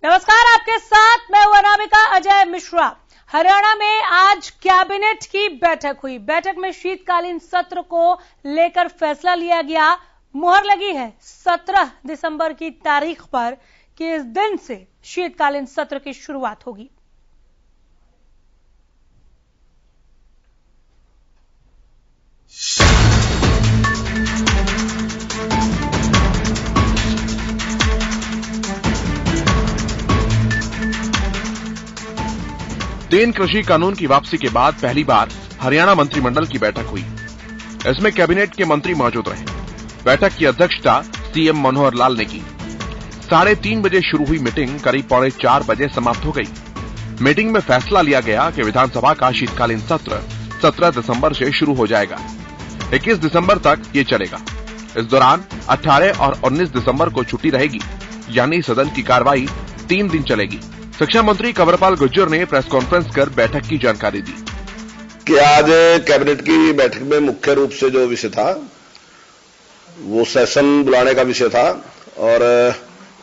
नमस्कार, आपके साथ मैं हूं अनामिका अजय मिश्रा। हरियाणा में आज कैबिनेट की बैठक हुई। बैठक में शीतकालीन सत्र को लेकर फैसला लिया गया। मुहर लगी है 17 दिसंबर की तारीख पर कि इस दिन से शीतकालीन सत्र की शुरुआत होगी। तीन कृषि कानून की वापसी के बाद पहली बार हरियाणा मंत्रिमंडल की बैठक हुई। इसमें कैबिनेट के मंत्री मौजूद रहे। बैठक की अध्यक्षता सीएम मनोहर लाल ने की। 3:30 बजे शुरू हुई मीटिंग करीब 4:45 बजे समाप्त हो गई। मीटिंग में फैसला लिया गया कि विधानसभा का शीतकालीन सत्र 17 दिसंबर से शुरू हो जाएगा। 21 दिसंबर तक ये चलेगा। इस दौरान 18 और 19 दिसंबर को छुट्टी रहेगी, यानी सदन की कार्रवाई 3 दिन चलेगी। शिक्षा मंत्री कंवरपाल गुर्जर ने प्रेस कॉन्फ्रेंस कर बैठक की जानकारी दी कि आज कैबिनेट की बैठक में मुख्य रूप से जो विषय था वो सेशन बुलाने का विषय था और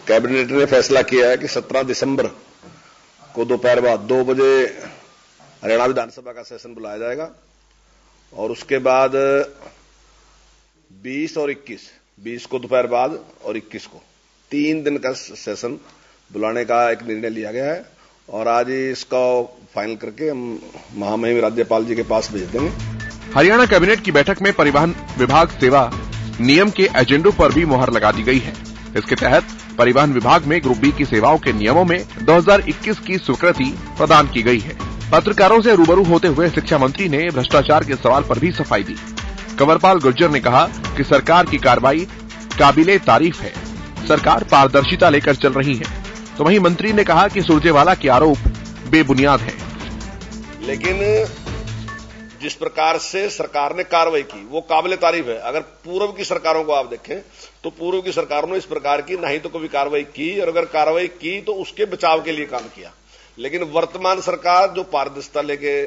कैबिनेट ने फैसला किया है कि 17 दिसंबर को दोपहर बाद 2 बजे हरियाणा विधानसभा का सेशन बुलाया जाएगा और उसके बाद 20 और 21 को दोपहर बाद और 21 को 3 दिन का सेशन बुलाने का एक निर्णय लिया गया है और आज इसका फाइनल करके हम महामहिम राज्यपाल जी के पास भेज देंगे। हरियाणा कैबिनेट की बैठक में परिवहन विभाग सेवा नियम के एजेंडों पर भी मुहर लगा दी गई है। इसके तहत परिवहन विभाग में ग्रुप बी की सेवाओं के नियमों में 2021 की स्वीकृति प्रदान की गई है। पत्रकारों से रूबरू होते हुए शिक्षा मंत्री ने भ्रष्टाचार के सवाल पर भी सफाई दी। कंवरपाल गुर्जर ने कहा कि सरकार की कार्रवाई काबिले तारीफ है। सरकार पारदर्शिता लेकर चल रही है। तो वहीं मंत्री ने कहा कि सुरजेवाला के आरोप बेबुनियाद है। लेकिन जिस प्रकार से सरकार ने कार्रवाई की वो काबिले तारीफ है। अगर पूर्व की सरकारों को आप देखें तो पूर्व की सरकारों ने इस प्रकार की नहीं तो कभी कार्रवाई की और अगर कार्रवाई की तो उसके बचाव के लिए काम किया। लेकिन वर्तमान सरकार जो पारदर्शिता लेके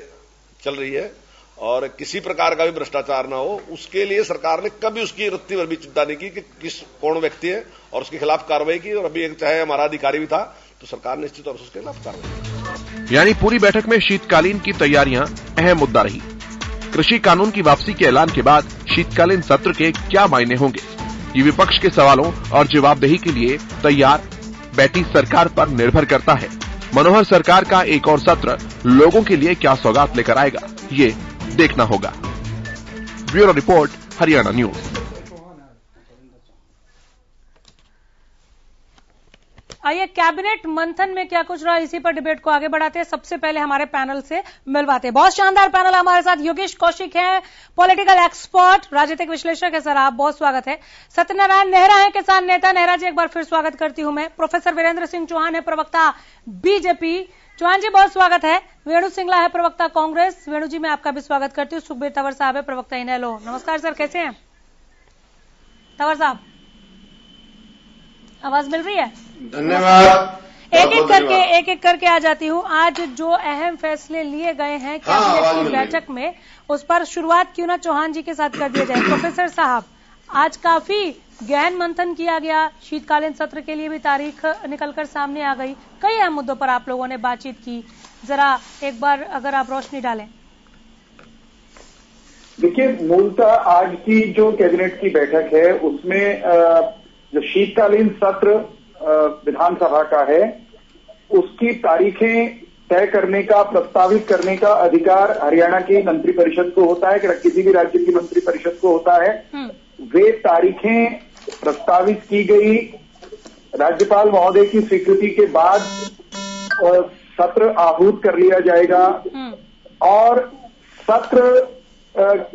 चल रही है और किसी प्रकार का भी भ्रष्टाचार ना हो, उसके लिए सरकार ने कभी उसकी रत्ती भर भी चिंता नहीं की कि कौन व्यक्ति है और उसके खिलाफ कार्रवाई की। और अभी चाहे हमारा अधिकारी भी था तो सरकार निश्चित तौर से उसके खिलाफ कार्रवाई की। यानी पूरी बैठक में शीतकालीन की तैयारियां अहम मुद्दा रही। कृषि कानून की वापसी के ऐलान के बाद शीतकालीन सत्र के क्या मायने होंगे, ये विपक्ष के सवालों और जवाबदेही के लिए तैयार बैठी सरकार पर निर्भर करता है। मनोहर सरकार का एक और सत्र लोगों के लिए क्या सौगात लेकर आएगा, ये देखना होगा। Bureau report, Haryana news. आइए कैबिनेट मंथन में क्या कुछ रहा, इसी पर डिबेट को आगे बढ़ाते हैं। सबसे पहले हमारे पैनल से मिलवाते हैं। बहुत शानदार पैनल हमारे साथ। योगेश कौशिक हैं, पॉलिटिकल एक्सपर्ट, राजनीतिक विश्लेषक है सर, आप बहुत स्वागत है। सत्यनारायण नेहरा है, किसान नेता। नेहरा जी, एक बार फिर स्वागत करती हूं मैं। प्रोफेसर वीरेंद्र सिंह चौहान है, प्रवक्ता बीजेपी। चौहान जी, बहुत स्वागत है। वेणु सिंगला है, प्रवक्ता कांग्रेस। वेणु जी, मैं आपका भी स्वागत करती हूँ। सुखबीर तंवर साहब है, प्रवक्ता इनेलो। नमस्कार सर, कैसे हैं तंवर साहब? आवाज मिल रही है? धन्यवाद। एक एक करके आ जाती हूँ। आज जो अहम फैसले लिए गए हैं कैबिनेट की बैठक में, उस पर शुरुआत क्यों ना चौहान जी के साथ कर दिया जाए। प्रोफेसर साहब, आज काफी गहन मंथन किया गया। शीतकालीन सत्र के लिए भी तारीख निकलकर सामने आ गई। कई अहम मुद्दों पर आप लोगों ने बातचीत की। जरा एक बार अगर आप रोशनी डालें। देखिए, मूलतः आज की जो कैबिनेट की बैठक है उसमें जो शीतकालीन सत्र विधानसभा का है उसकी तारीखें तय करने का, प्रस्तावित करने का अधिकार हरियाणा की मंत्रिपरिषद को होता है, किसी भी राज्य की मंत्रिपरिषद को होता है। वे तारीखें प्रस्तावित की गई। राज्यपाल महोदय की स्वीकृति के बाद सत्र आहूत कर लिया जाएगा और सत्र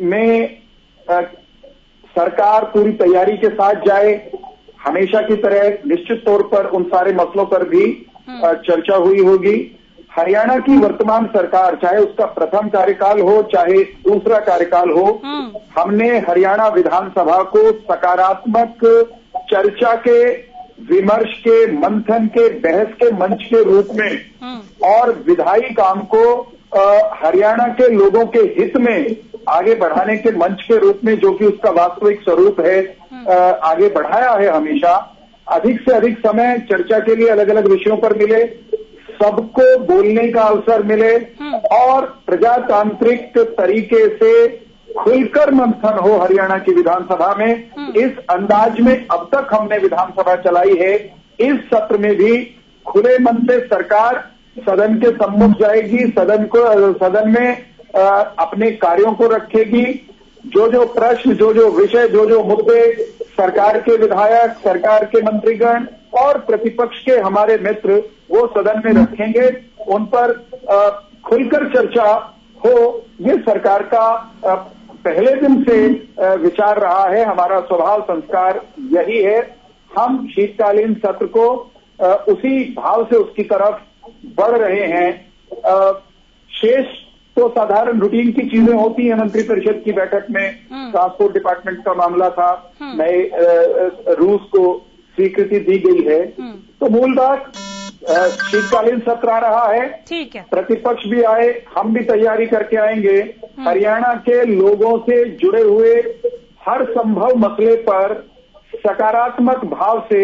में सरकार पूरी तैयारी के साथ जाए। हमेशा की तरह निश्चित तौर पर उन सारे मसलों पर भी चर्चा हुई होगी। हरियाणा की वर्तमान सरकार, चाहे उसका प्रथम कार्यकाल हो चाहे दूसरा कार्यकाल हो, हमने हरियाणा विधानसभा को सकारात्मक चर्चा के, विमर्श के, मंथन के, बहस के मंच के रूप में और विधायी काम को हरियाणा के लोगों के हित में आगे बढ़ाने के मंच के रूप में, जो कि उसका वास्तविक स्वरूप है, आगे बढ़ाया है हमेशा। अधिक से अधिक समय चर्चा के लिए अलग अलग विषयों पर मिले, सबको बोलने का अवसर मिले और प्रजातांत्रिक तरीके से खुलकर मंथन हो हरियाणा की विधानसभा में। इस अंदाज में अब तक हमने विधानसभा चलाई है। इस सत्र में भी खुले मन से सरकार सदन के सम्मुख जाएगी, सदन में अपने कार्यों को रखेगी। जो प्रश्न, जो विषय, जो मुद्दे सरकार के विधायक, सरकार के मंत्रीगण और प्रतिपक्ष के हमारे मित्र वो सदन में रखेंगे, उन पर खुलकर चर्चा हो, ये सरकार का पहले दिन से विचार रहा है। हमारा स्वभाव संस्कार यही है। हम शीतकालीन सत्र को उसी भाव से उसकी तरफ बढ़ रहे हैं। शेष तो साधारण रूटीन की चीजें होती हैं। मंत्रिपरिषद की बैठक में ट्रांसपोर्ट डिपार्टमेंट का मामला था, नए रूल्स को स्वीकृति दी गई है। तो मूल बात शीतकालीन सत्र आ रहा है, ठीक है, प्रतिपक्ष भी आए, हम भी तैयारी करके आएंगे। हरियाणा के लोगों से जुड़े हुए हर संभव मसले पर सकारात्मक भाव से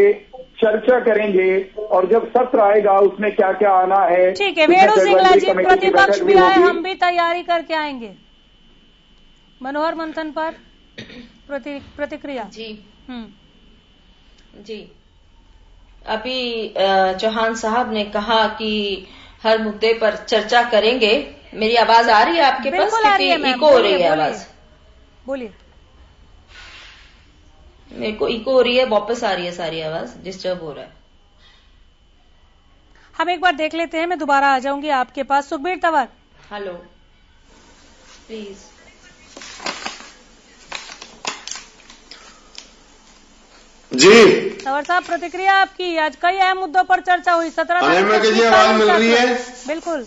चर्चा करेंगे और जब सत्र आएगा उसमें क्या क्या आना है। ठीक है, वेणु सिंगला जी, प्रतिपक्ष भी आए, हम भी तैयारी करके आएंगे। मनोहर मंथन पर प्रतिक्रिया। जी अभी चौहान साहब ने कहा कि हर मुद्दे पर चर्चा करेंगे। मेरी आवाज आ रही है आपके पास? बिल्कुल आ रही है, इको हो रही है आवाज? बोलिए। मेरे को इको हो रही है, वापस आ रही है सारी आवाज, डिस्टर्ब हो रहा है। हम एक बार देख लेते हैं, मैं दोबारा आ जाऊंगी आपके पास। Sukhbir Tanwar, hello, please. जी तंवर साहब, प्रतिक्रिया आपकी। आज कई अहम मुद्दों पर चर्चा हुई। 17 जी आवाज मिल रही है? बिल्कुल।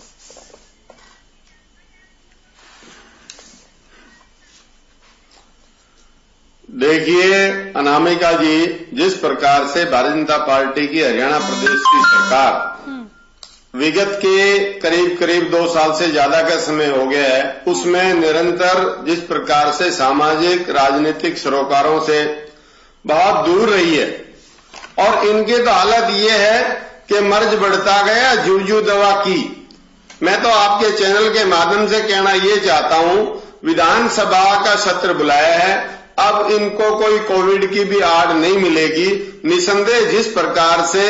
देखिए अनामिका जी, जिस प्रकार से भारतीय जनता पार्टी की हरियाणा प्रदेश की सरकार विगत के करीब करीब 2 साल से ज्यादा का समय हो गया है, उसमें निरंतर जिस प्रकार से सामाजिक राजनीतिक सरोकारों से बहुत दूर रही है और इनकी तो हालत ये है कि मर्ज बढ़ता गया, जूजू दवा की। मैं तो आपके चैनल के माध्यम से कहना ये चाहता हूं, विधानसभा का सत्र बुलाया है, अब इनको कोई कोविड की भी आड़ नहीं मिलेगी। निसंदेह जिस प्रकार से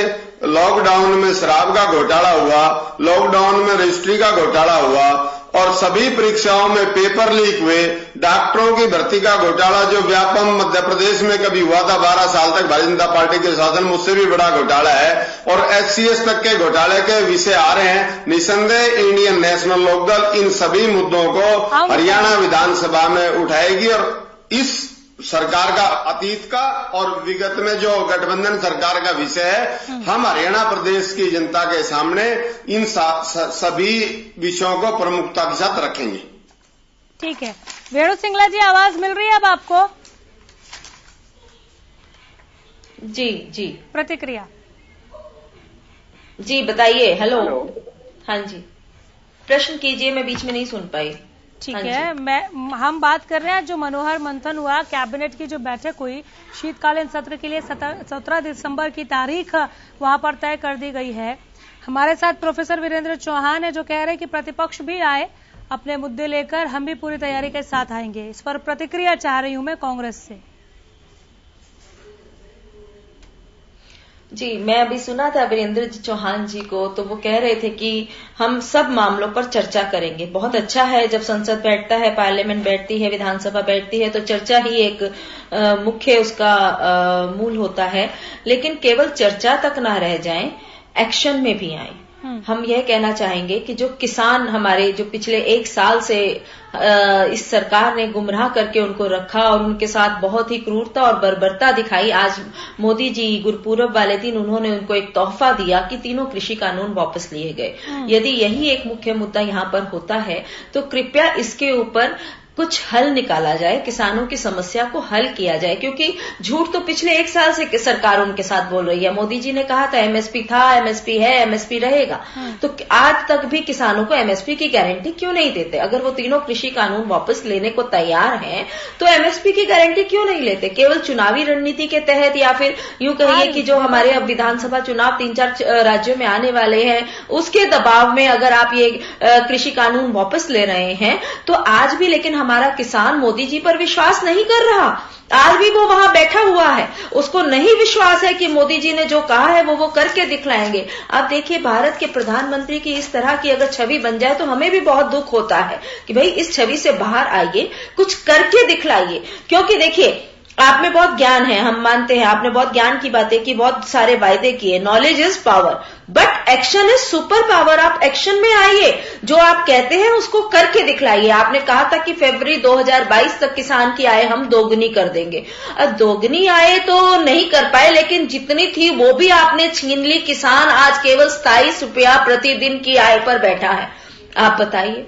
लॉकडाउन में शराब का घोटाला हुआ, लॉकडाउन में रजिस्ट्री का घोटाला हुआ और सभी परीक्षाओं में पेपर लीक हुए, डॉक्टरों की भर्ती का घोटाला जो व्यापक मध्य प्रदेश में कभी हुआ था 12 साल तक भारतीय जनता पार्टी के शासन, मुझसे भी बड़ा घोटाला है और HCS तक के घोटाले के विषय आ रहे हैं। निसंदेह इंडियन नेशनल लोकदल इन सभी मुद्दों को हरियाणा विधानसभा में उठाएगी और इस सरकार का अतीत का और विगत में जो गठबंधन सरकार का विषय है, हम हरियाणा प्रदेश की जनता के सामने इन सभी विषयों को प्रमुखता के साथ रखेंगे। ठीक है, वेणु सिंगला जी, आवाज मिल रही है अब आपको? जी प्रतिक्रिया जी बताइए। हेलो। हाँ जी, प्रश्न कीजिए, मैं बीच में नहीं सुन पाई। ठीक है, हम बात कर रहे हैं जो मनोहर मंथन हुआ, कैबिनेट की जो बैठक हुई, शीतकालीन सत्र के लिए 17 दिसंबर की तारीख वहां पर तय कर दी गई है। हमारे साथ प्रोफेसर वीरेंद्र चौहान है जो कह रहे हैं कि प्रतिपक्ष भी आए अपने मुद्दे लेकर, हम भी पूरी तैयारी के साथ आएंगे। इस पर प्रतिक्रिया चाह रही हूं मैं कांग्रेस से। जी, मैं अभी सुना था वीरेंद्र चौहान जी को, तो वो कह रहे थे कि हम सब मामलों पर चर्चा करेंगे। बहुत अच्छा है, जब संसद बैठता है, पार्लियामेंट बैठती है, विधानसभा बैठती है, तो चर्चा ही एक मुख्य उसका मूल होता है। लेकिन केवल चर्चा तक ना रह जाएं, एक्शन में भी आए। हम यह कहना चाहेंगे कि जो किसान हमारे जो पिछले 1 साल से इस सरकार ने गुमराह करके उनको रखा और उनके साथ बहुत ही क्रूरता और बर्बरता दिखाई, आज मोदी जी गुरुपूरब वाले दिन उन्होंने उनको एक तोहफा दिया कि तीनों कृषि कानून वापस लिए गए। यदि यही एक मुख्य मुद्दा यहाँ पर होता है तो कृपया इसके ऊपर कुछ हल निकाला जाए, किसानों की समस्या को हल किया जाए। क्योंकि झूठ तो पिछले 1 साल से सरकार उनके साथ बोल रही है। मोदी जी ने कहा था एमएसपी था, एमएसपी है, एमएसपी रहेगा, तो आज तक भी किसानों को एमएसपी की गारंटी क्यों नहीं देते? अगर वो तीनों कृषि कानून वापस लेने को तैयार हैं तो एमएसपी की गारंटी क्यों नहीं लेते? केवल चुनावी रणनीति के तहत, या फिर यूं कहिए कि जो हमारे अब विधानसभा चुनाव 3-4 राज्यों में आने वाले हैं उसके दबाव में अगर आप ये कृषि कानून वापस ले रहे हैं तो आज भी लेकिन हमारा किसान मोदी जी पर विश्वास नहीं कर रहा। आज भी वो वहां बैठा हुआ है, उसको नहीं विश्वास है कि मोदी जी ने जो कहा है वो करके दिखलाएंगे। आप देखिए, भारत के प्रधानमंत्री की इस तरह की अगर छवि बन जाए तो हमें भी बहुत दुख होता है कि भाई इस छवि से बाहर आइए, कुछ करके दिखलाइए। क्योंकि देखिए, आप में बहुत ज्ञान है, हम मानते हैं, आपने बहुत ज्ञान की बातें की, बहुत सारे वायदे किए। Knowledge is power but action is super power. आप एक्शन में आइए, जो आप कहते हैं उसको करके दिखलाइए। आपने कहा था कि फरवरी 2022 तक किसान की आय हम दोगुनी कर देंगे। अब दोगुनी आय तो नहीं कर पाए, लेकिन जितनी थी वो भी आपने छीन ली। किसान आज केवल 27 रुपया प्रतिदिन की आय पर बैठा है। आप बताइए,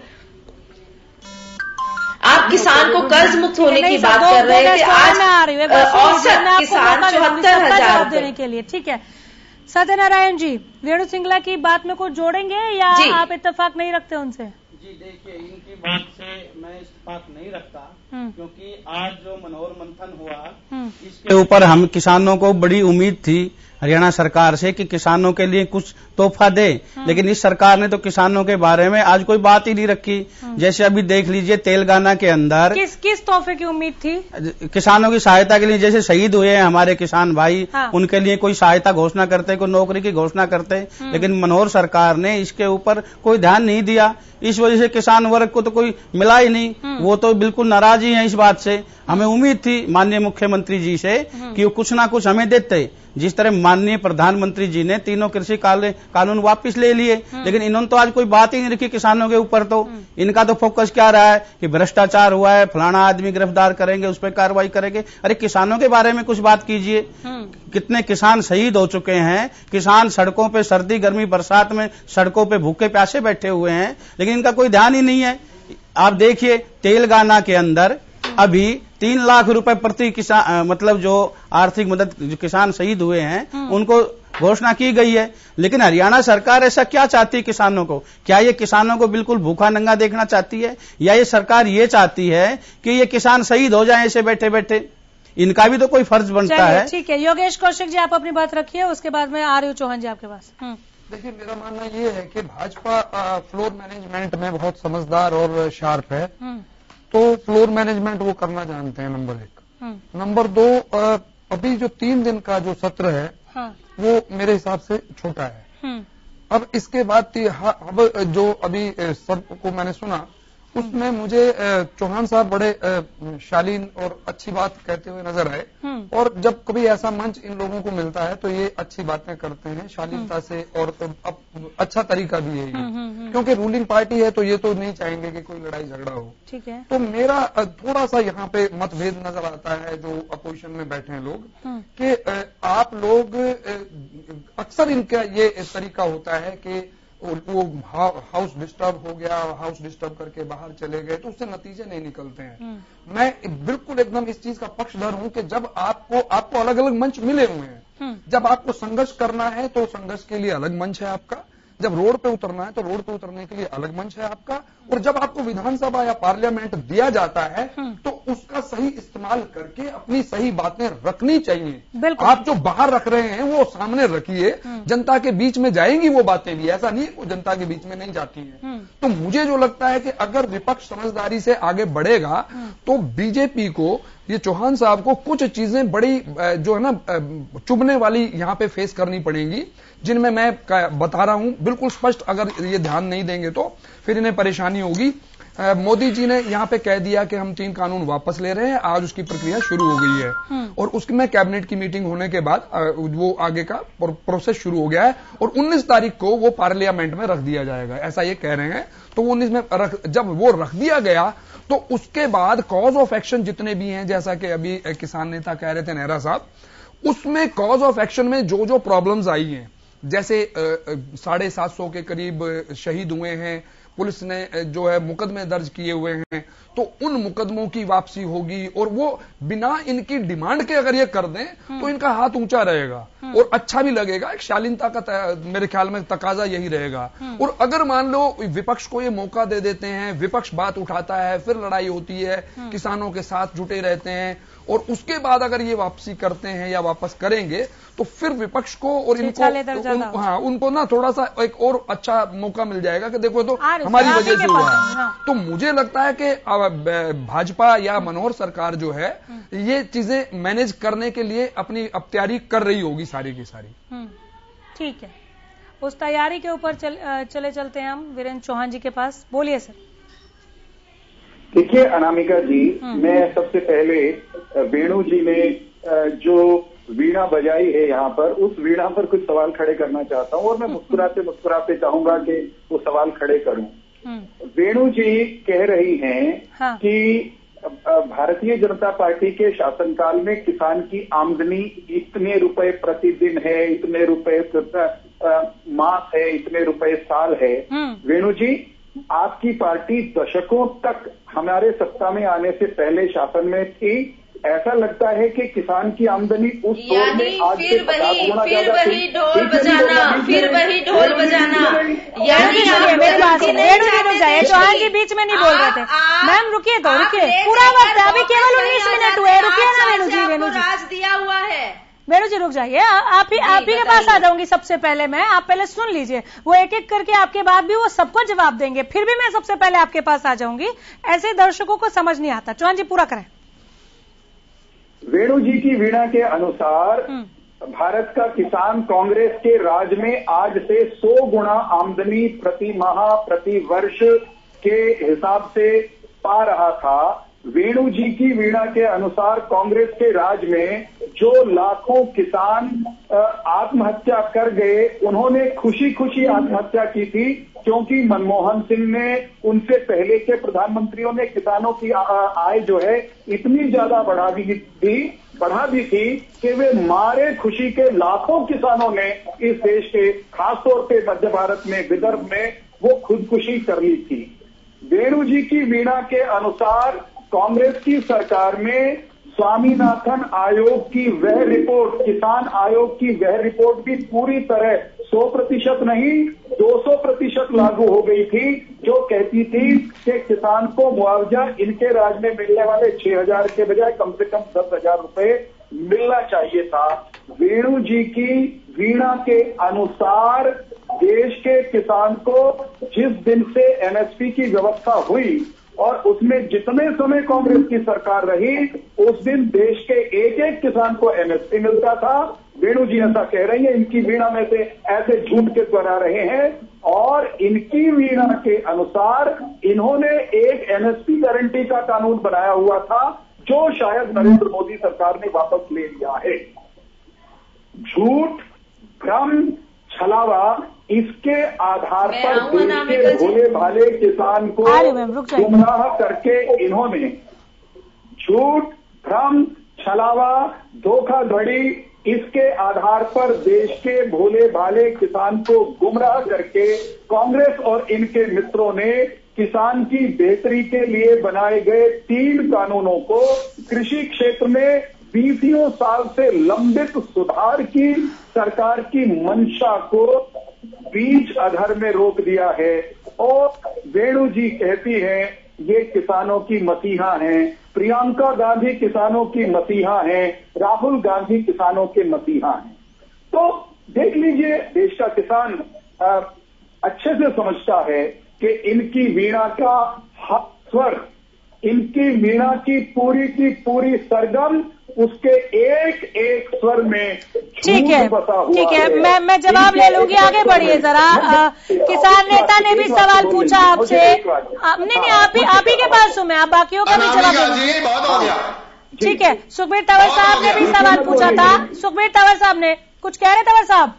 आप किसान को कर्ज मुक्त होने की बात कर रहे थे, आज औसत किसान 74,000 देने के लिए। ठीक है, सत्यनारायण जी, वेणु सिंगला की बात में कुछ जोड़ेंगे या आप इत्तेफाक नहीं रखते उनसे? जी देखिए, इनकी बात से मैं इत्तेफाक नहीं रखता, क्योंकि आज जो मनोहर मंथन हुआ इसके ऊपर हम किसानों को बड़ी उम्मीद थी हरियाणा सरकार से कि किसानों के लिए कुछ तोहफा दे, लेकिन इस सरकार ने तो किसानों के बारे में आज कोई बात ही नहीं रखी। जैसे अभी देख लीजिए, तेलंगाना के अंदर किस तोहफे की उम्मीद थी? किसानों की सहायता के लिए, जैसे शहीद हुए हैं हमारे किसान भाई, उनके लिए कोई सहायता घोषणा करते, कोई नौकरी की घोषणा करते, लेकिन मनोहर सरकार ने इसके ऊपर कोई ध्यान नहीं दिया। इस वजह से किसान वर्ग को तो कोई मिला ही नहीं, वो तो बिल्कुल नाराज ही है इस बात से। हमें उम्मीद थी माननीय मुख्यमंत्री जी से कि वो कुछ ना कुछ हमें देते। जिस तरह माननीय प्रधानमंत्री जी ने तीनों कृषि कानून वापस ले लिए, लेकिन इन्होंने तो आज कोई बात ही नहीं रखी किसानों के ऊपर। तो इनका तो फोकस क्या रहा है कि भ्रष्टाचार हुआ है, फलाना आदमी गिरफ्तार करेंगे, उस पर कार्रवाई करेंगे। अरे किसानों के बारे में कुछ बात कीजिए। कितने किसान शहीद हो चुके हैं, किसान सड़कों पे सर्दी गर्मी बरसात में सड़कों पे भूखे प्यासे बैठे हुए हैं, लेकिन इनका कोई ध्यान ही नहीं है। आप देखिए, तेलंगाना के अंदर अभी 3 लाख रुपए प्रति किसान, मतलब जो आर्थिक मदद जो किसान शहीद हुए हैं उनको घोषणा की गई है। लेकिन हरियाणा सरकार ऐसा क्या चाहती है किसानों को? क्या ये किसानों को बिल्कुल भूखा नंगा देखना चाहती है, या ये सरकार ये चाहती है कि ये किसान शहीद हो जाएं ऐसे बैठे बैठे? इनका भी तो कोई फर्ज बनता है। ठीक है, योगेश कौशिक जी आप अपनी बात रखिए, उसके बाद में आ रही हूँ चौहान जी आपके पास। देखिए, मेरा मानना ये है कि भाजपा फ्लोर मैनेजमेंट में बहुत समझदार और शार्प है। तो फ्लोर मैनेजमेंट वो करना जानते हैं, नंबर 1। नंबर 2, अभी जो 3 दिन का जो सत्र है वो मेरे हिसाब से छोटा है। अब इसके बाद अब जो अभी सबको मैंने सुना उसमें मुझे चौहान साहब बड़े शालीन और अच्छी बात कहते हुए नजर आए, और जब कभी ऐसा मंच इन लोगों को मिलता है तो ये अच्छी बातें करते हैं शालीनता से, और अब अच्छा तरीका भी है ये, क्योंकि रूलिंग पार्टी है तो ये तो नहीं चाहेंगे कि कोई लड़ाई झगड़ा हो। ठीक है, तो मेरा थोड़ा सा यहाँ पे मतभेद नजर आता है जो अपोजिशन में बैठे हैं लोग, कि आप लोग अक्सर इनका ये तरीका होता है कि वो हाउस डिस्टर्ब हो गया, हाउस डिस्टर्ब करके बाहर चले गए, तो उससे नतीजे नहीं निकलते हैं। मैं बिल्कुल एकदम इस चीज का पक्षधर हूं कि जब आपको अलग अलग मंच मिले हुए हैं। जब आपको संघर्ष करना है तो संघर्ष के लिए अलग मंच है आपका, जब रोड पे उतरना है तो रोड पे उतरने के लिए अलग मंच है आपका, और जब आपको विधानसभा या पार्लियामेंट दिया जाता है तो उसका सही इस्तेमाल करके अपनी सही बातें रखनी चाहिए। आप जो बाहर रख रहे हैं वो सामने रखिए, जनता के बीच में जाएंगी वो बातें भी, ऐसा नहीं वो जनता के बीच में नहीं जाती हैं। तो मुझे जो लगता है कि अगर विपक्ष समझदारी से आगे बढ़ेगा तो बीजेपी को, ये चौहान साहब को कुछ चीजें बड़ी जो है ना चुभने वाली यहां पे फेस करनी पड़ेंगी, जिनमें मैं बता रहा हूं बिल्कुल स्पष्ट, अगर ये ध्यान नहीं देंगे तो फिर इन्हें परेशानी होगी। मोदी जी ने यहां पे कह दिया कि हम 3 कानून वापस ले रहे हैं, आज उसकी प्रक्रिया शुरू हो गई है, और उसमें कैबिनेट की मीटिंग होने के बाद वो आगे का प्रोसेस शुरू हो गया है, और 19 तारीख को वो पार्लियामेंट में रख दिया जाएगा, ऐसा ये कह रहे हैं। तो 19 में जब वो रख दिया गया तो उसके बाद कॉज ऑफ एक्शन जितने भी हैं, जैसा कि अभी किसान नेता कह रहे थे नेहरा साहब, उसमें कॉज ऑफ एक्शन में जो जो प्रॉब्लम्स आई हैं, जैसे 750 के करीब शहीद हुए हैं, पुलिस ने जो है मुकदमे दर्ज किए हुए हैं, तो उन मुकदमों की वापसी होगी और वो बिना इनकी डिमांड के अगर ये कर दें तो इनका हाथ ऊंचा रहेगा और अच्छा भी लगेगा। एक शालीनता का मेरे ख्याल में तकाजा यही रहेगा। और अगर मान लो विपक्ष को ये मौका दे देते हैं, विपक्ष बात उठाता है, फिर लड़ाई होती है, किसानों के साथ जुटे रहते हैं और उसके बाद अगर ये वापसी करते हैं या वापस करेंगे तो फिर विपक्ष को और इनको उनको ना थोड़ा सा एक और अच्छा मौका मिल जाएगा कि देखो तो हमारी वजह से हुआ है। तो मुझे लगता है कि भाजपा या मनोहर सरकार जो है ये चीजें मैनेज करने के लिए अपनी अब तैयारी कर रही होगी सारी की सारी। ठीक है, उस तैयारी के ऊपर चले चलते हैं हम वीरेंद्र चौहान जी के पास। बोलिए सर। देखिए अनामिका जी, मैं सबसे पहले वेणु जी ने जो वीणा बजाई है यहाँ पर, उस वीणा पर कुछ सवाल खड़े करना चाहता हूँ और मैं मुस्कुराते मुस्कुराते चाहूंगा कि वो सवाल खड़े करूं। वेणु जी कह रही हैं कि भारतीय जनता पार्टी के शासनकाल में किसान की आमदनी इतने रुपए प्रतिदिन है, इतने रुपए मास है, इतने रुपए साल है। वेणु जी, आपकी पार्टी दशकों तक हमारे सत्ता में आने से पहले शासन में थी। ऐसा लगता है कि किसान की आमदनी उस दौर में आज से 50 गुना ज्यादा थी। फिर वही ढोल बजाना चौहान जी बीच में नहीं बोल रहे थे। मैम रुकिए तो, रुकिए, पूरा वक्त है, अभी केवल 19 मिनट हुए, रुकिए ना वेणु जी। वेणु जी राज दिया हुआ है। वेणु जी रुक जाइए, आप ही के पास आ जाऊंगी सबसे पहले मैं। आप पहले सुन लीजिए, वो एक एक करके आपके बाद भी वो सबको जवाब देंगे, फिर भी मैं सबसे पहले आपके पास आ जाऊंगी। ऐसे दर्शकों को समझ नहीं आता। चौहान जी पूरा करें। वेणु जी की वीणा के अनुसार भारत का किसान कांग्रेस के राज में आज से 100 गुना आमदनी प्रति माह प्रति वर्ष के हिसाब से पा रहा था। वेणु जी की वीणा के अनुसार कांग्रेस के राज में जो लाखों किसान आत्महत्या कर गए, उन्होंने खुशी खुशी आत्महत्या की थी क्योंकि मनमोहन सिंह ने, उनसे पहले के प्रधानमंत्रियों ने किसानों की आय जो है इतनी ज्यादा बढ़ा दी थी कि वे मारे खुशी के लाखों किसानों ने इस देश के, खासतौर पे मध्य भारत में, विदर्भ में वो खुदकुशी कर ली थी। वेणु जी की वीणा के अनुसार कांग्रेस की सरकार में स्वामीनाथन आयोग की वह रिपोर्ट, किसान आयोग की वह रिपोर्ट भी पूरी तरह 100% नहीं 200% लागू हो गई थी, जो कहती थी कि किसान को मुआवजा इनके राज में मिलने वाले 6,000 के बजाय कम से कम 10,000 रुपए मिलना चाहिए था। वेणु जी की वीणा के अनुसार देश के किसान को जिस दिन से एमएसपी की व्यवस्था हुई और उसमें जितने समय कांग्रेस की सरकार रही, उस दिन देश के एक एक किसान को एमएसपी मिलता था। वेणु जी ऐसा कह रही है, इनकी वीणा में से ऐसे झूठ के दोहरा रहे हैं और इनकी वीणा के अनुसार इन्होंने एक एमएसपी गारंटी का कानून बनाया हुआ था, जो शायद नरेंद्र मोदी सरकार ने वापस ले लिया है। झूठ, भ्रम, छलावा, इसके आधार पर देश के भोले भाले किसान को गुमराह करके इन्होंने झूठ, भ्रम, छलावा, धोखाधड़ी, इसके आधार पर देश के भोले भाले किसान को गुमराह करके कांग्रेस और इनके मित्रों ने किसान की बेहतरी के लिए बनाए गए 3 कानूनों को कृषि क्षेत्र में 20 साल से लंबित सुधार की सरकार की मंशा को बीच अधर में रोक दिया है। और वेणु जी कहती हैं ये किसानों की मसीहा हैं, प्रियंका गांधी किसानों की मसीहा हैं, राहुल गांधी किसानों के मसीहा हैं। तो देख लीजिए, देश का किसान अच्छे से समझता है कि इनकी वीणा का स्वर, इनकी वीणा की पूरी सरगम उसके एक एक स्वर में बसा हुआ। ठीक है, मैं जवाब ले लूंगी, आगे बढ़िए जरा। किसान नेता ने भी सवाल पूछा आपसे। नहीं, आप ही के पास हूं मैं, आप बाकियों का भी जवाब दीजिए। ठीक है, सुखबीर तंवर साहब ने भी सवाल पूछा था। सुखबीर तंवर साहब ने कुछ कह रहे, तंवर साहब?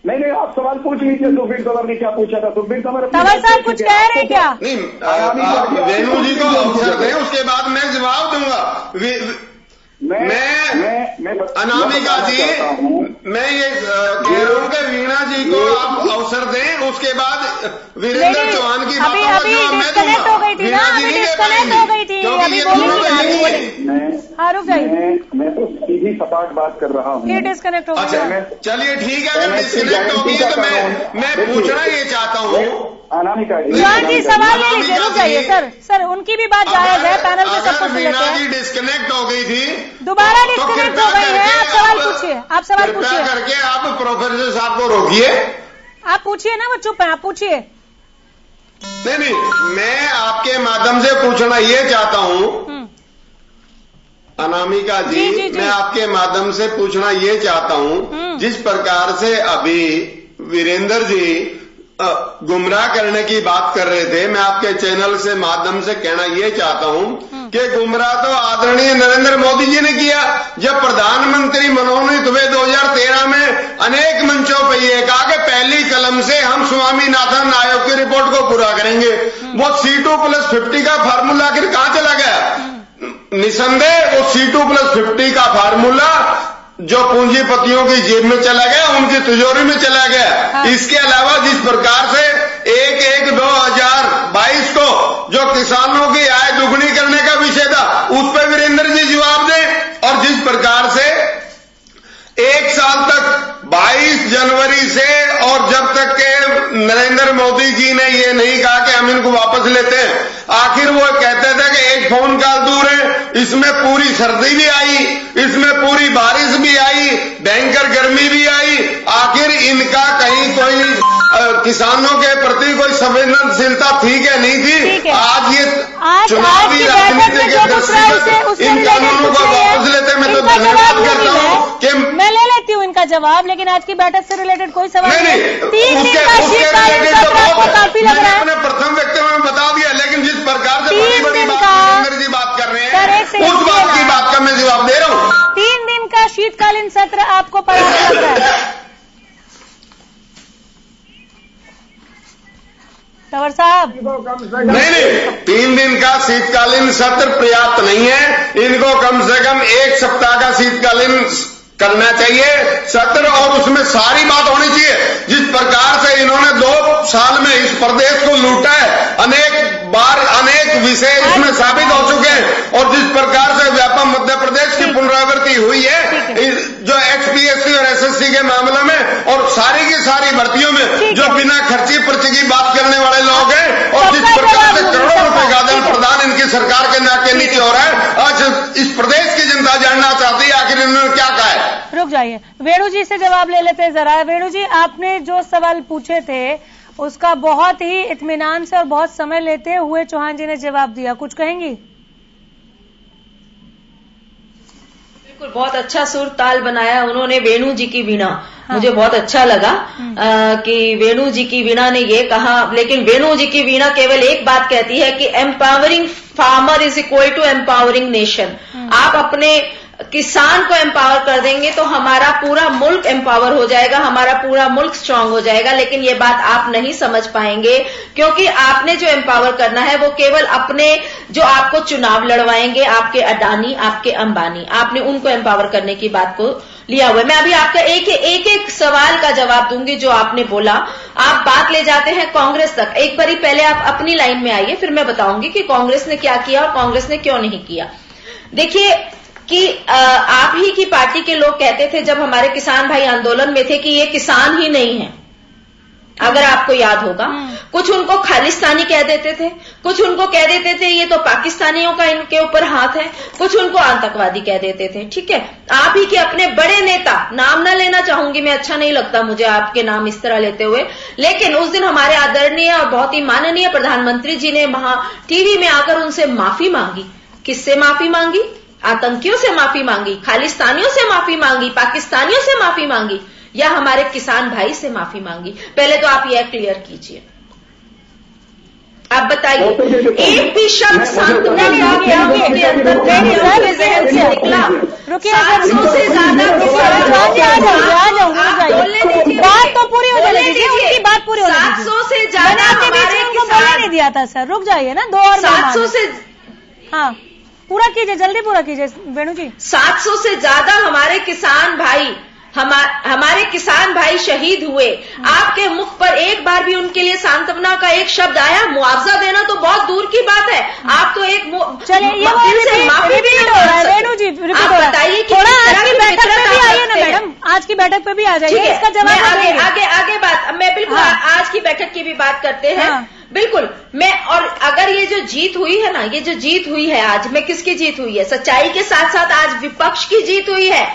नहीं, आप सवाल पूछ लीजिए। सुखबीर तंवर ने क्या पूछा था? सुखबीर तंवर साहब कुछ कह रहे हैं क्या? नहीं, वेणु जी को अवसर दें, उसके बाद मैं जवाब दूंगा। मैं अनामिका जी, मैं ये कह रहा हूं कि वीणा जी को आप अवसर दें, उसके बाद वीरेंद्र चौहान की बातों का अभी डिस्कनेक्ट हो गई थी ना, अभी डिस्कनेक्ट हो गई थी, अभी बोलेंगे। हाँ रुक जाइए, मैं तो सीधी सपाट बात कर रहा हूँ। ये डिस्कनेक्ट हो गया। अच्छा चलिए ठीक है, अगर डिस्कनेक्ट हो गई तो मैं पूछना ये चाहता हूँ। अनामिका चौहान जी सवाल ले लीजिए, रुक जाइए सर उनकी भी बात जायज है, पैनल में सब कुछ लेते मीना हैं। जी डिस्कनेक्ट हो गई थी, दोबारा डिस्कनेक्ट हो गई है, आप सवाल पूछिए, आप सवाल पूछिए करके आप प्रोफेसर साहब को रोकिए। आप पूछिए ना, वो चुप है, आप पूछिए। नहीं, मैं आपके माध्यम से पूछना ये चाहता हूँ अनामिका जी, मैं आपके माध्यम से पूछना ये चाहता हूँ, जिस प्रकार से अभी वीरेंद्र जी गुमराह करने की बात कर रहे थे, मैं आपके चैनल से माध्यम से कहना ये चाहता हूँ कि गुमराह तो आदरणीय नरेंद्र मोदी जी ने किया। जब प्रधानमंत्री मनोनीत हुए 2013 में अनेक मंचों पर यह कहा कि पहली कलम से हम स्वामीनाथन आयोग की रिपोर्ट को पूरा करेंगे। वो C2+50 का फार्मूला आखिर कहां चला गया? निसंदेह वो C2+50 का फार्मूला जो पूंजीपतियों की जेब में चला गया, उनकी तिजोरी में चला गया। इसके अलावा जिस प्रकार से 1/1/2022 को जो किसानों की आय दुगनी करने का विषय था, उस पर वीरेंद्र जी जवाब दें। और जिस प्रकार से 1 साल तक 22 जनवरी से और जब तक के नरेंद्र मोदी जी ने ये नहीं कहा कि हम इनको वापस लेते हैं, आखिर वो कहते थे कि एक फोन कॉल दूर है। इसमें पूरी सर्दी भी आई, इसमें पूरी बारिश भी आई, भयंकर गर्मी भी आई। आखिर इनका कहीं कोई किसानों के प्रति कोई संवेदनशीलता थी क्या नहीं थी? आज ये चुनावी राजनीति के दृष्टि से इन कानूनों को वापस लेते, मैं तो धन्यवाद करता हूँ कि मैं ले लेती हूँ इनका जवाब, लेकिन आज की बैठक से रिलेटेड कोई सवाल नहीं। 3 दिन का शीतकालीन सत्र आपको काफी लग रहा है। मैंने प्रथम व्यक्ति में बता दिया, लेकिन जिस प्रकार से बड़ी बड़ी वीरेंद्र जी बात कर रहे हैं, उस बात की बात का मैं जवाब दे रहा हूँ। 3 दिन का शीतकालीन सत्र आपको पर्याप्त लग रहा है? तंवर साहब नहीं, 3 दिन का शीतकालीन सत्र पर्याप्त नहीं है। इनको कम से कम 1 सप्ताह का शीतकालीन करना चाहिए सत्र, और उसमें सारी बात होनी चाहिए। जिस प्रकार से इन्होंने 2 साल में इस प्रदेश को लूटा है, अनेक बार अनेक विषय इसमें साबित हो चुके हैं। और जिस प्रकार से व्यापक मध्य प्रदेश की पुनरावृत्ति हुई है, जो HPSC और SSC के मामले में और सारी की सारी भर्तियों में जो बिना खर्ची पर्ची की बात करने वाले लोग हैं, और जिस प्रकार से करोड़ों रुपए का आदान प्रदान इनकी सरकार के नाक के नीचे हो रहा है, आज इस प्रदेश की जनता जानना चाहती है आखिर इन्होंने क्या कहा है। रुक जाइए, वेणु जी से जवाब ले लेते हैं जरा। वेणु जी, आपने जो सवाल पूछे थे उसका बहुत ही इत्मीनान से और बहुत समय लेते हुए चौहान जी ने जवाब दिया, कुछ कहेंगी? बिल्कुल, बहुत अच्छा सुर ताल बनाया उन्होंने वेणु जी की वीणा। मुझे बहुत अच्छा लगा कि वेणु जी की वीणा ने ये कहा, लेकिन वेणु जी की वीणा केवल एक बात कहती है कि empowering farmer is equal to empowering nation. आप अपने किसान को एम्पावर कर देंगे तो हमारा पूरा मुल्क एम्पावर हो जाएगा, हमारा पूरा मुल्क स्ट्रांग हो जाएगा। लेकिन ये बात आप नहीं समझ पाएंगे, क्योंकि आपने जो एम्पावर करना है वो केवल अपने जो आपको चुनाव लड़वाएंगे, आपके अडानी, आपके अंबानी, आपने उनको एम्पावर करने की बात को लिया हुआ है। मैं अभी आपका एक सवाल का जवाब दूंगी जो आपने बोला। आप बात ले जाते हैं कांग्रेस तक। एक बारी पहले आप अपनी लाइन में आइए, फिर मैं बताऊंगी कि कांग्रेस ने क्या किया और कांग्रेस ने क्यों नहीं किया। देखिए कि आप ही की पार्टी के लोग कहते थे जब हमारे किसान भाई आंदोलन में थे कि ये किसान ही नहीं है, अगर आपको याद होगा। कुछ उनको खालिस्तानी कह देते थे, कुछ उनको कह देते थे ये तो पाकिस्तानियों का इनके ऊपर हाथ है, कुछ उनको आतंकवादी कह देते थे। ठीक है, आप ही के अपने बड़े नेता, नाम ना लेना चाहूंगी मैं, अच्छा नहीं लगता मुझे आपके नाम इस तरह लेते हुए, लेकिन उस दिन हमारे आदरणीय और बहुत ही माननीय प्रधानमंत्री जी ने टीवी में आकर उनसे माफी मांगी। किससे माफी मांगी? आतंकियों से माफी मांगी, खालिस्तानियों से माफी मांगी, पाकिस्तानियों से माफी मांगी, या हमारे किसान भाई से माफी मांगी? पहले तो आप यह क्लियर कीजिए। आप बताइए, एक भी शब्द शांत नहीं आपके अंदर जहन से निकला? 700 से ज्यादा बात तो पूरी हो जाने दीजिए, उनकी बात पूरी हो जाए। 700 से ज्यादा बोलने नहीं दिया था सर, रुक जाइए ना, 2 और 700 से, हाँ पूरा कीजिए, जल्दी पूरा कीजिए वेणु जी। 700 से ज्यादा हमारे किसान भाई हमारे किसान भाई शहीद हुए, आपके मुख पर एक बार भी उनके लिए सांत्वना का एक शब्द आया? मुआवजा देना तो बहुत दूर की बात है, आप तो एक दिल से माफी भी नहीं हो रहा है। रेणु जी आप बताइए कि थोड़ा आज की बैठक पे भी आइए ना मैडम, आज की बैठक पे भी आ जाइए, इसका जवाब आगे बात, मैं बिल्कुल आज की बैठक की भी बात करते हैं। बिल्कुल, और अगर ये जो जीत हुई है ना, ये जो जीत हुई है आज, में किसकी जीत हुई है? सच्चाई के साथ साथ आज विपक्ष की जीत हुई है।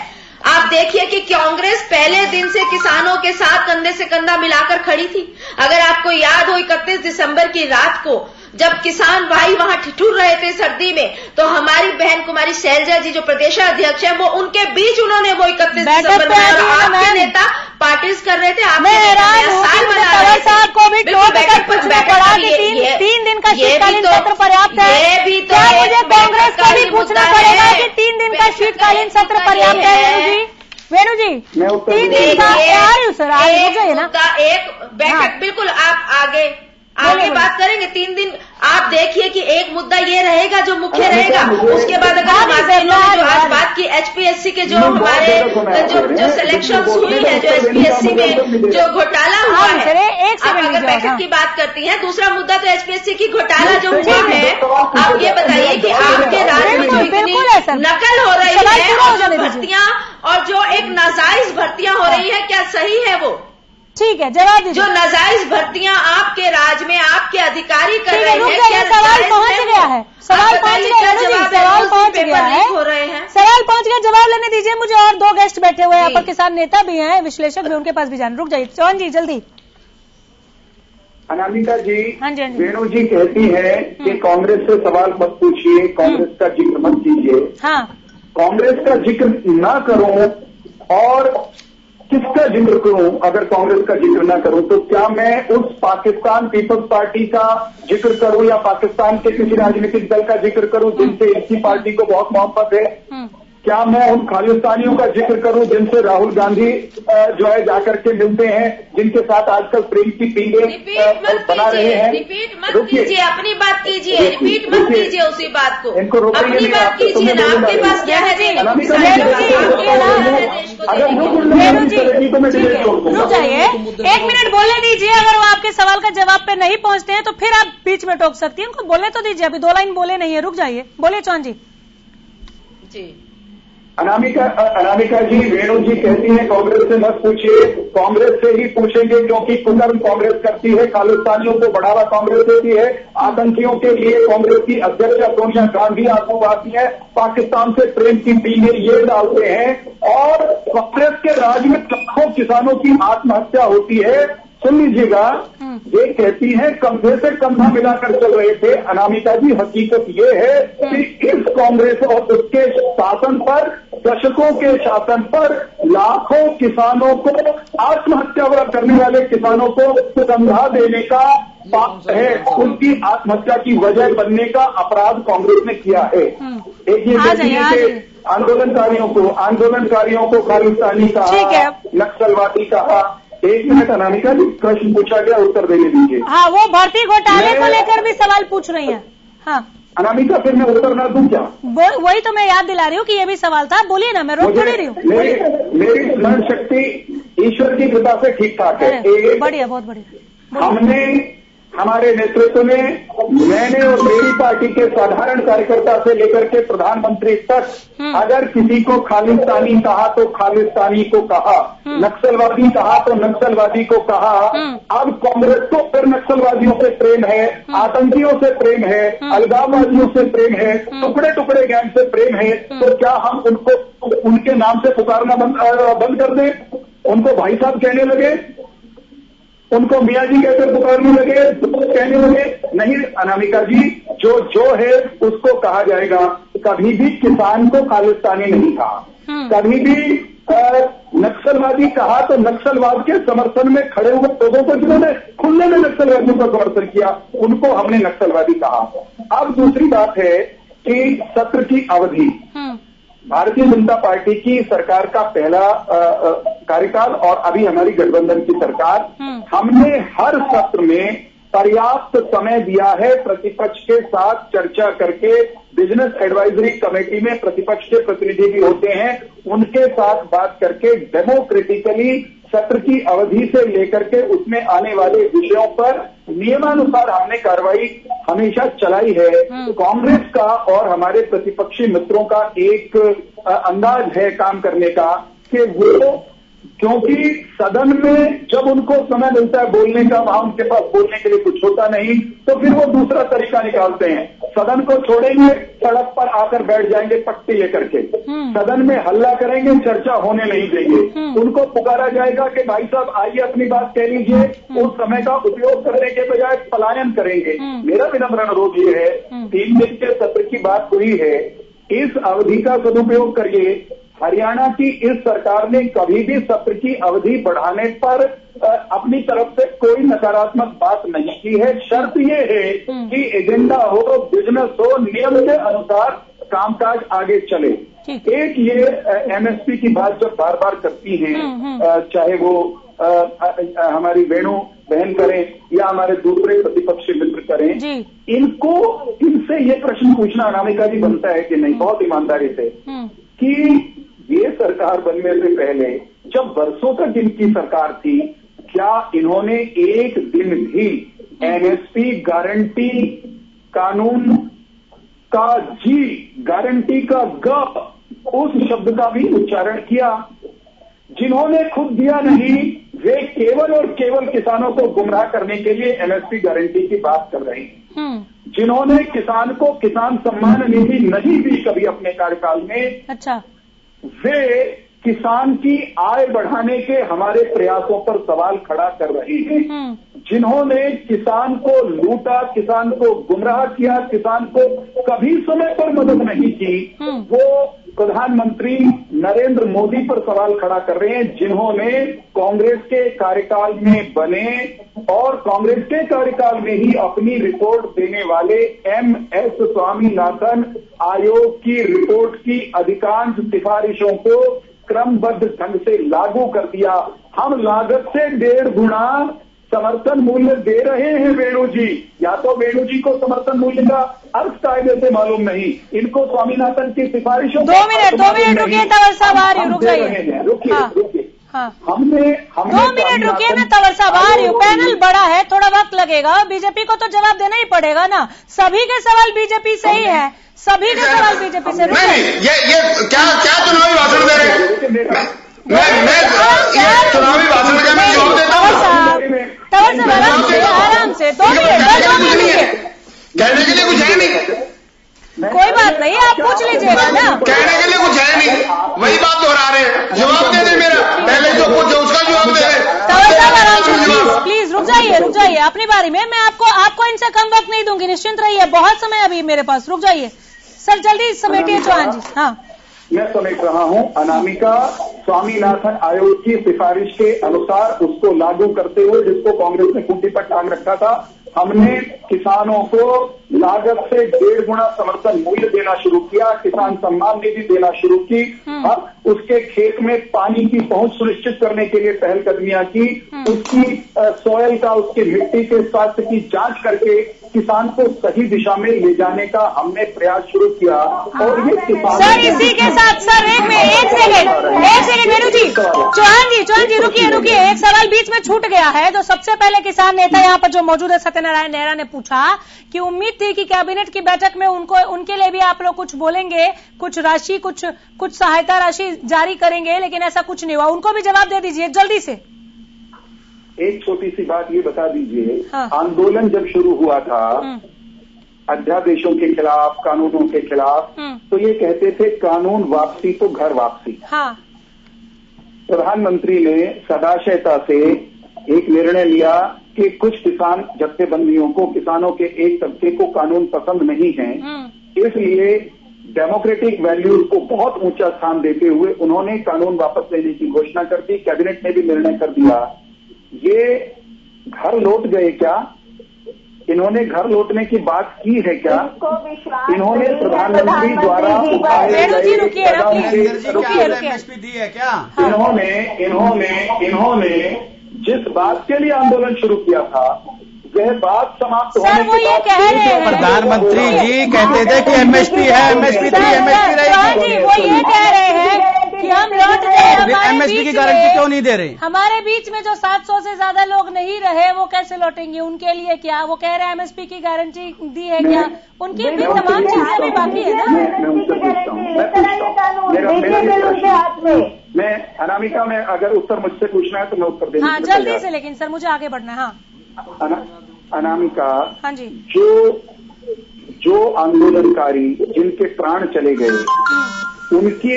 आप देखिए कि कांग्रेस पहले दिन से किसानों के साथ कंधे से कंधा मिलाकर खड़ी थी। अगर आपको याद हो 31 दिसंबर की रात को जब किसान भाई वहां ठिठुर रहे थे सर्दी में, तो हमारी बहन कुमारी शैलजा जी जो प्रदेशाध्यक्ष है, वो उनके बीच उन्होंने वो 31 दिसंबर में आपके नेता पार्टीज कर रहे थे। साल साहब को भी बैठक पूछना पड़ा कि 3 दिन का शीतकालीन सत्र पर्याप्त है। ये भी तो मुझे कांग्रेस को भी पूछना पड़ेगा कि 3 दिन का शीतकालीन सत्र पर्याप्त है? वेणु जी 3 दिन का सर आगे ना एक बैठक, बिल्कुल आप आगे बात करेंगे। 3 दिन आप देखिए कि एक मुद्दा ये रहेगा जो मुख्य रहेगा। उसके बाद अगर हम जो आज बात की एचपीएससी के जो हमारे जो सिलेक्शन हुई है, जो एचपीएससी में जो घोटाला हुआ है, आप अगर बैठक की बात करती हैं, दूसरा मुद्दा तो एचपीएससी की घोटाला जो हुआ है। आप ये बताइए कि आपके राज्य में जो इतनी नकल हो रही है भर्तियां और जो एक नाजायज भर्तियां हो रही है, क्या सही है वो? ठीक है, जवाब दीजिए। जो नाजायज भर्तियां आपके राज में आपके अधिकारी कर रहे हैं, क्या सवाल पहुंच गया है? सवाल पहुंच गया, सवाल पहुंच गया है, सवाल पहुंच गया, जवाब लेने दीजिए मुझे। और 2 गेस्ट बैठे हुए हैं यहाँ पर, किसान नेता भी हैं, विश्लेषक भी, उनके पास भी जान। रुक जाइए चौहान जी, जल्दी। अनामिका जी, हाँ जी, वेणु जी कहती है कि कांग्रेस से सवाल मत पूछिए, कांग्रेस का जिक्र मत कीजिए। हाँ, कांग्रेस का जिक्र ना करूं और किसका जिक्र करूं? अगर कांग्रेस का जिक्र ना करूं तो क्या मैं उस पाकिस्तान पीपल्स पार्टी का जिक्र करूं या पाकिस्तान के किसी राजनीतिक दल का जिक्र करूं जिनसे इसी पार्टी को बहुत मोहब्बत है? क्या मैं उन खालिस्तानियों का जिक्र करूं जिनसे राहुल गांधी जो है जाकर के मिलते हैं, जिनके साथ आजकल प्रेम की पींगे बना रहे हैं? रिपीट मत कीजिए, अपनी बात कीजिए, रिपीट मत कीजिए उसी बात को, इनको अपनी बात कीजिए ना। आपके पास क्या है? रुक जाइए, 1 मिनट बोलने दीजिए। अगर वो आपके सवाल का जवाब पे नहीं पहुंचते हैं तो फिर आप बीच में टोक सकती हैं, उनको बोलने तो दीजिए। अभी 2 लाइन बोले नहीं है, रुक जाइए, बोलिए चौहान जी। अनामिका जी, वेणु जी कहती हैं कांग्रेस से मत पूछिए, कांग्रेस से ही पूछेंगे क्योंकि कुकर्म कांग्रेस करती है, खालिस्तानियों को बढ़ावा कांग्रेस देती है, आतंकियों के लिए कांग्रेस की अध्यक्ष सोनिया गांधी आंसू बहाती है, पाकिस्तान से प्रेम की पीने ये डालते हैं और कांग्रेस के राज में लाखों किसानों की आत्महत्या होती है। सुन लीजिएगा, ये कहती है कंधे से कंधा मिलाकर चल रहे थे। अनामिका जी, हकीकत ये है कि इस कांग्रेस और उसके शासन पर, दशकों के शासन पर लाखों किसानों को, आत्महत्या करने वाले किसानों को कंधा देने का पाप है, उनकी आत्महत्या की वजह बनने का अपराध कांग्रेस ने किया है। एक ये कहती है कि आंदोलनकारियों को खालिस्तानी कहा, नक्सलवादी कहा। 1 मिनट अनामिका जी, प्रश्न पूछा गया, उत्तर देने दीजिए। हाँ, वो भर्ती घोटाले को लेकर भी सवाल पूछ रही हैं। हाँ अनामिका, फिर मैं उत्तर ना दूं क्या? वही तो मैं याद दिला रही हूँ कि ये भी सवाल था। बोलिए ना, मैं रोक थोड़ी रही हूँ। मेरी स्मरण शक्ति ईश्वर की कृपा से ठीक ठाक है। बढ़िया, बहुत बढ़िया। हमने, हमारे नेतृत्व में, मैंने और मेरी पार्टी के साधारण कार्यकर्ता से लेकर के प्रधानमंत्री तक, अगर किसी को खालिस्तानी कहा तो खालिस्तानी को कहा, नक्सलवादी कहा तो नक्सलवादी को कहा। अब कांग्रेस को फिर नक्सलवादियों से प्रेम है, आतंकियों से प्रेम है, अलगाववादियों से प्रेम है, टुकड़े टुकड़े गैंग से प्रेम है, तो क्या हम उनको उनके नाम से पुकारना बंद कर दें? उनको भाई साहब कहने लगे, उनको मियाँ जी कहकर पुकारने लगे, कहने लगे? नहीं अनामिका जी, जो है उसको कहा जाएगा। कभी भी किसान को खालिस्तानी नहीं कहा, कभी भी नक्सलवादी कहा तो नक्सलवाद के समर्थन में खड़े हुए लोगों को, जिन्होंने खुले में नक्सलवादियों का समर्थन किया, उनको हमने नक्सलवादी कहा। अब दूसरी बात है कि सत्र की अवधि, भारतीय जनता पार्टी की सरकार का पहला कार्यकाल और अभी हमारी गठबंधन की सरकार, हमने हर सत्र में पर्याप्त समय दिया है प्रतिपक्ष के साथ चर्चा करके। बिजनेस एडवाइजरी कमेटी में प्रतिपक्ष के प्रतिनिधि भी होते हैं, उनके साथ बात करके डेमोक्रेटिकली सत्र की अवधि से लेकर के उसमें आने वाले विषयों पर नियमानुसार हमने कार्रवाई हमेशा चलाई है। कांग्रेस का और हमारे प्रतिपक्षी मित्रों का एक अंदाज है काम करने का कि वो, क्योंकि सदन में जब उनको समय मिलता है बोलने का, वहां उनके पास बोलने के लिए कुछ होता नहीं, तो फिर वो दूसरा तरीका निकालते हैं। सदन को छोड़ेंगे, सड़क पर आकर बैठ जाएंगे पट्टी लेकर के, सदन में हल्ला करेंगे, चर्चा होने नहीं देंगे। उनको पुकारा जाएगा कि भाई साहब आइए अपनी बात कह लीजिए, उस समय का उपयोग करने के बजाय पलायन करेंगे। मेरा विनम्र अनुरोध ये है, 3 दिन के सत्र की बात हुई है, इस अवधि का सदुपयोग करिए। हरियाणा की इस सरकार ने कभी भी सत्र की अवधि बढ़ाने पर अपनी तरफ से कोई नकारात्मक बात नहीं की है। शर्त ये है कि एजेंडा हो, बिजनेस हो, नियम के अनुसार कामकाज आगे चले। एक ये एमएसपी की बात जब बार बार करती हैं, चाहे वो हमारी वेणु बहन करें या हमारे दूसरे प्रतिपक्षी मित्र करें, इनसे ये प्रश्न पूछना अनामिका जी बनता है कि नहीं, बहुत ईमानदारी से, कि ये सरकार बनने से पहले जब वर्षों तक इनकी सरकार थी, क्या इन्होंने एक दिन भी एमएसपी गारंटी कानून का जी, गारंटी का ग, उस शब्द का भी उच्चारण किया? जिन्होंने खुद दिया नहीं, वे केवल और केवल किसानों को गुमराह करने के लिए एमएसपी गारंटी की बात कर रहे हैं। जिन्होंने किसान को किसान सम्मान निधि नहीं दी कभी अपने कार्यकाल में, अच्छा, वे किसान की आय बढ़ाने के हमारे प्रयासों पर सवाल खड़ा कर रहे हैं। जिन्होंने किसान को लूटा, किसान को गुमराह किया, किसान को कभी समय पर मदद नहीं की, वो प्रधानमंत्री नरेंद्र मोदी पर सवाल खड़ा कर रहे हैं। जिन्होंने कांग्रेस के कार्यकाल में बने और कांग्रेस के कार्यकाल में ही अपनी रिपोर्ट देने वाले एमएस स्वामीनाथन आयोग की रिपोर्ट की अधिकांश सिफारिशों को क्रमबद्ध ढंग से लागू कर दिया। हम लागत से 1.5 गुना समर्थन मूल्य दे रहे हैं वेणु जी, या तो वेणु जी को समर्थन मूल्य का अर्थ कायदे से मालूम नहीं, इनको स्वामीनाथन की सिफारिशों। 2 मिनट रुकिए तंवर साहब, आ रही हूँ, रुक जाइए, रुकिए। हाँ। 2 मिनट रुकिए ना तंवर साहब, आ रही हूँ। पैनल बड़ा है, थोड़ा वक्त लगेगा, बीजेपी को तो जवाब देना ही पड़ेगा ना, सभी के सवाल बीजेपी से ही है, सभी के सवाल बीजेपी से। नहीं, ये क्या चुनावी भाषण दे रहे हैं? मैं चुनावी भाषण का मैं जवाब देता हूँ। आराम से 2 मिनट कहने के लिए कुछ है नहीं, कोई बात नहीं, आप पूछ लीजिएगा ना। कहने के लिए कुछ है नहीं, वही बात दोहरा रहे हैं। जवाब दे दे मेरा, पहले जो पूछे उसका जवाब दे दे। प्लीज रुक जाइए अपनी बारी में, मैं आपको इनसे कम वक्त नहीं दूंगी, निश्चिंत रहिए, बहुत समय अभी मेरे पास, रुक जाइए सर, जल्दी समेटिए चौहान जी। हाँ, मैं समेट रहा हूं। अनामिका, स्वामीनाथन आयोग की सिफारिश के अनुसार उसको लागू करते हुए, जिसको कांग्रेस ने खूंटी पर टांग रखा था, हमने किसानों को लागत से 1.5 गुना समर्थन मूल्य देना शुरू किया, किसान सम्मान निधि देना शुरू की, उसके खेत में पानी की पहुंच सुनिश्चित करने के लिए पहलकदमियां की, उसकी सॉयल का, उसके मिट्टी के स्वास्थ्य की जांच करके किसान को सही दिशा में ले जाने का हमने प्रयास शुरू किया। और ये किसान सर, इसी के साथ सर एक सेकंड वेणु जी, चौहान जी रुकिए, एक सवाल बीच में छूट गया है। जो सबसे पहले किसान नेता यहाँ पर जो मौजूद है सत्यनारायण नेहरा ने पूछा कि उम्मीद थी कि कैबिनेट की बैठक में उनके लिए भी आप लोग कुछ बोलेंगे, कुछ राशि, कुछ सहायता राशि जारी करेंगे, लेकिन ऐसा कुछ नहीं हुआ। उनको भी जवाब दे दीजिए जल्दी से। एक छोटी सी बात ये बता दीजिए, हाँ। आंदोलन जब शुरू हुआ था अध्यादेशों के खिलाफ, कानूनों के खिलाफ, तो ये कहते थे कानून वापसी तो घर वापसी। हाँ। प्रधानमंत्री ने सदाशयता से एक निर्णय लिया कि कुछ किसान जत्थेबंदियों को, किसानों के एक तबके को कानून पसंद नहीं है, इसलिए डेमोक्रेटिक वैल्यूज को बहुत ऊंचा स्थान देते हुए उन्होंने कानून वापस लेने की घोषणा कर दी। कैबिनेट ने भी निर्णय कर दिया। ये घर लौट गए क्या? इन्होंने घर लौटने की बात की है क्या? इन्होंने प्रधानमंत्री द्वारा उठाए गए दी है क्या? इन्होंने जिस बात के लिए आंदोलन शुरू किया था यह बात समाप्त होने सर वो ये कह रहे हैं, प्रधानमंत्री जी कहते थे कि एमएसपी है, एमएसपी थी, एमएसपी रहेगी। वो ये कह रहे हैं कि हम लौट गए, एमएसपी की गारंटी क्यों नहीं दे रहे? हमारे बीच में जो 700 से ज्यादा लोग नहीं रहे वो कैसे लौटेंगे? उनके लिए क्या वो कह रहे हैं एमएसपी की गारंटी दी है क्या? उनकी भी तमाम चीजें अभी बाकी है ना। मैं अनामिका में अगर उत्तर मुझसे पूछना है तो मैं उत्तर देना। हाँ जल्दी से, लेकिन सर मुझे आगे बढ़ना है। हाँ अनामिका, हाँ जी, जो आंदोलनकारी जिनके प्राण चले गए उनकी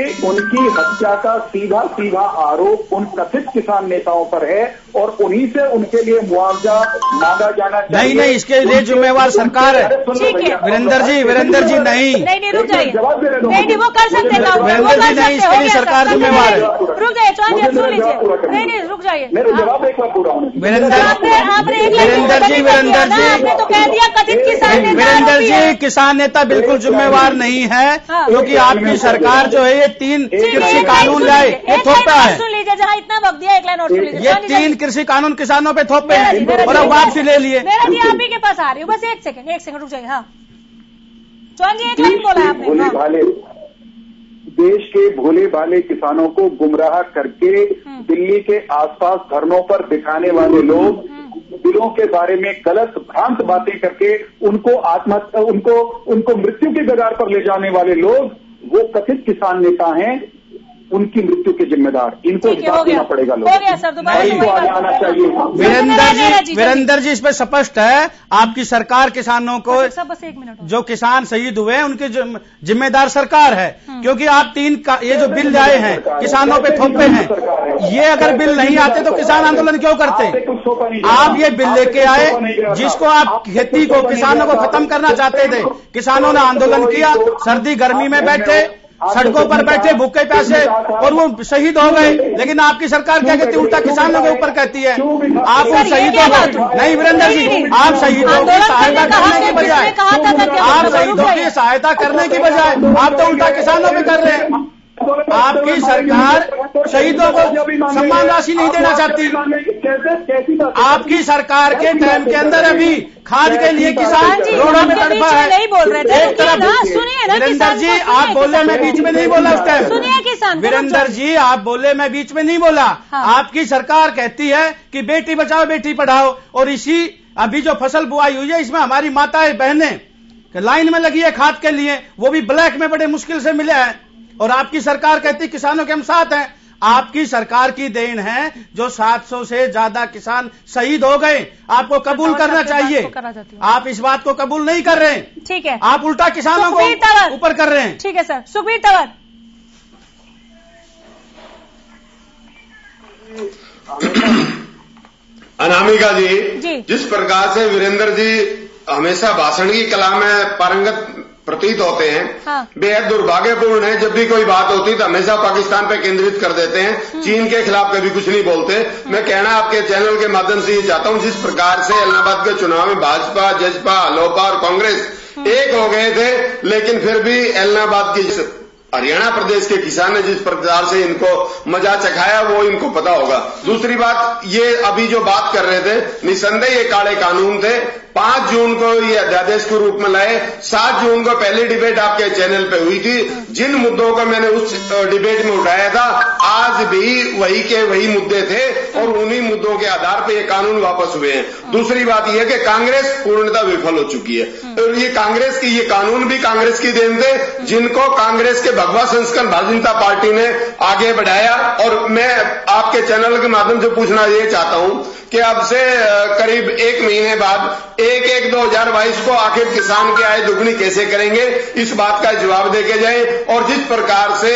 हत्या का सीधा आरोप उन कथित किसान नेताओं पर है और उन्हीं से उनके लिए मुआवजा मांगा जाना चाहिए। नहीं, इसके लिए जिम्मेवार सरकार है। ठीक है वीरेंद्र जी नहीं रुक जाइए, नहीं वो कर सकते हैं, वीरेंद्र जी नहीं, इसके लिए सरकार जिम्मेवार है। रुक जाइए चौहान जी, सुन लीजिए, नहीं रुक जाइए, मेरा जवाब एक बार पूरा होना चाहिए। वीरेंद्र जी आपने तो कह दिया कथित किसान नेता। वीरेंद्र जी, किसान नेता बिल्कुल जिम्मेवार नहीं है, क्योंकि आपकी सरकार जो है ये 3 कृषि कानून लाए, ये थोपा है। सुन लीजिए, जहाँ इतना वक्त दिया एक लाइन और सुन लीजिए। ये 3 कृषि कानून किसानों पे थोपे हैं और अब वापसी ले लिए। मेरा जी आप ही के पास आ रही हूँ, बस एक सेकंड रुक जाइए। हाँ चौहान जी, एक लाइन बोला आपने। देश के भोले भाले किसानों को गुमराह करके दिल्ली के आसपास धरनों पर दिखाने वाले लोग, बिलों के बारे में गलत भ्रांत बातें करके उनको मृत्यु की कगार पर ले जाने वाले लोग, वो कथित किसान नेता हैं, उनकी मृत्यु के जिम्मेदार, इनको हिसाब देना पड़ेगा। लोग इनको आगे आना चाहिए। वीरेंद्र जी, इस पर स्पष्ट है आपकी सरकार किसानों को, बस 1 मिनट, जो किसान शहीद हुए हैं उनकी जिम्मेदार सरकार है, क्योंकि आप ये जो बिल लाए हैं किसानों पे थोपे हैं। ये अगर बिल नहीं आते तो किसान आंदोलन क्यों करते? आप ये बिल लेके आए जिसको आप खेती को, किसानों को खत्म करना चाहते थे। किसानों ने आंदोलन किया, सर्दी गर्मी में बैठे, सड़कों पर बैठे भूखे प्यासे, और वो शहीद हो गए। लेकिन आपकी सरकार क्या कहती है? उल्टा किसानों के ऊपर कहती है आप उन शहीदों को नहीं। वीरेंद्र जी, आप शहीदों की सहायता करने की बजाय आप तो उल्टा किसानों पे कर रहे हैं। आपकी सरकार शहीदों को सम्मान राशि नहीं देना चाहती। आपकी सरकार के टाइम के अंदर अभी खाद के लिए किसान रोडों में तड़पा है। नहीं बोल रहे थे, एक तरफ सुनिए ना। वीरेंद्र जी, आप बोले, मैं बीच में नहीं बोला उस टाइम। सुनिए किसान। वीरेंद्र जी, आप बोले, मैं बीच में नहीं बोला। आपकी सरकार कहती है कि बेटी बचाओ बेटी पढ़ाओ, और इसी अभी जो फसल बुआई हुई है इसमें हमारी माताएं बहनें लाइन में लगी है खाद के लिए, वो भी ब्लैक में बड़े मुश्किल से मिले हैं, और आपकी सरकार कहती किसानों के हम साथ हैं। आपकी सरकार की देन है जो 700 से ज्यादा किसान शहीद हो गए। आपको कबूल करना चाहिए। आप इस बात को कबूल नहीं कर रहे हैं। ठीक है, आप उल्टा किसानों को ऊपर कर रहे हैं। ठीक है सर। सुखबीर तंवर, अनामिका जी, जिस प्रकार से वीरेंद्र जी हमेशा भाषण की कला में पारंगत प्रतीत होते हैं, बेहद दुर्भाग्यपूर्ण है। जब भी कोई बात होती तो हमेशा पाकिस्तान पर केंद्रित कर देते हैं, चीन के खिलाफ कभी कुछ नहीं बोलते। मैं कहना आपके चैनल के माध्यम से ये चाहता हूं, जिस प्रकार से इलाहाबाद के चुनाव में भाजपा, जसपा, लोपा और कांग्रेस एक हो गए थे, लेकिन फिर भी इलाहाबाद की हरियाणा प्रदेश के किसान ने जिस प्रकार से इनको मजा चखाया वो इनको पता होगा। दूसरी बात, ये अभी जो बात कर रहे थे, निसंदेह ये काले कानून थे। 5 जून को ये अध्यादेश के रूप में लाए। 7 जून को पहली डिबेट आपके चैनल पे हुई थी। जिन मुद्दों को मैंने उस डिबेट में उठाया था, आज भी वही के वही मुद्दे थे और उन्हीं मुद्दों के आधार पर ये कानून वापस हुए हैं। दूसरी बात यह कि कांग्रेस पूर्णतः विफल हो चुकी है, और ये कांग्रेस की, ये कानून भी कांग्रेस की देन थे, जिनको कांग्रेस के भगवा संस्करण भारतीय जनता पार्टी ने आगे बढ़ाया। और मैं आपके चैनल के माध्यम से पूछना ये चाहता हूं कि अब से करीब 1 महीने बाद 1/1/2022 को आखिर किसान की आय दुगनी कैसे करेंगे, इस बात का जवाब देके जाए। और जिस प्रकार से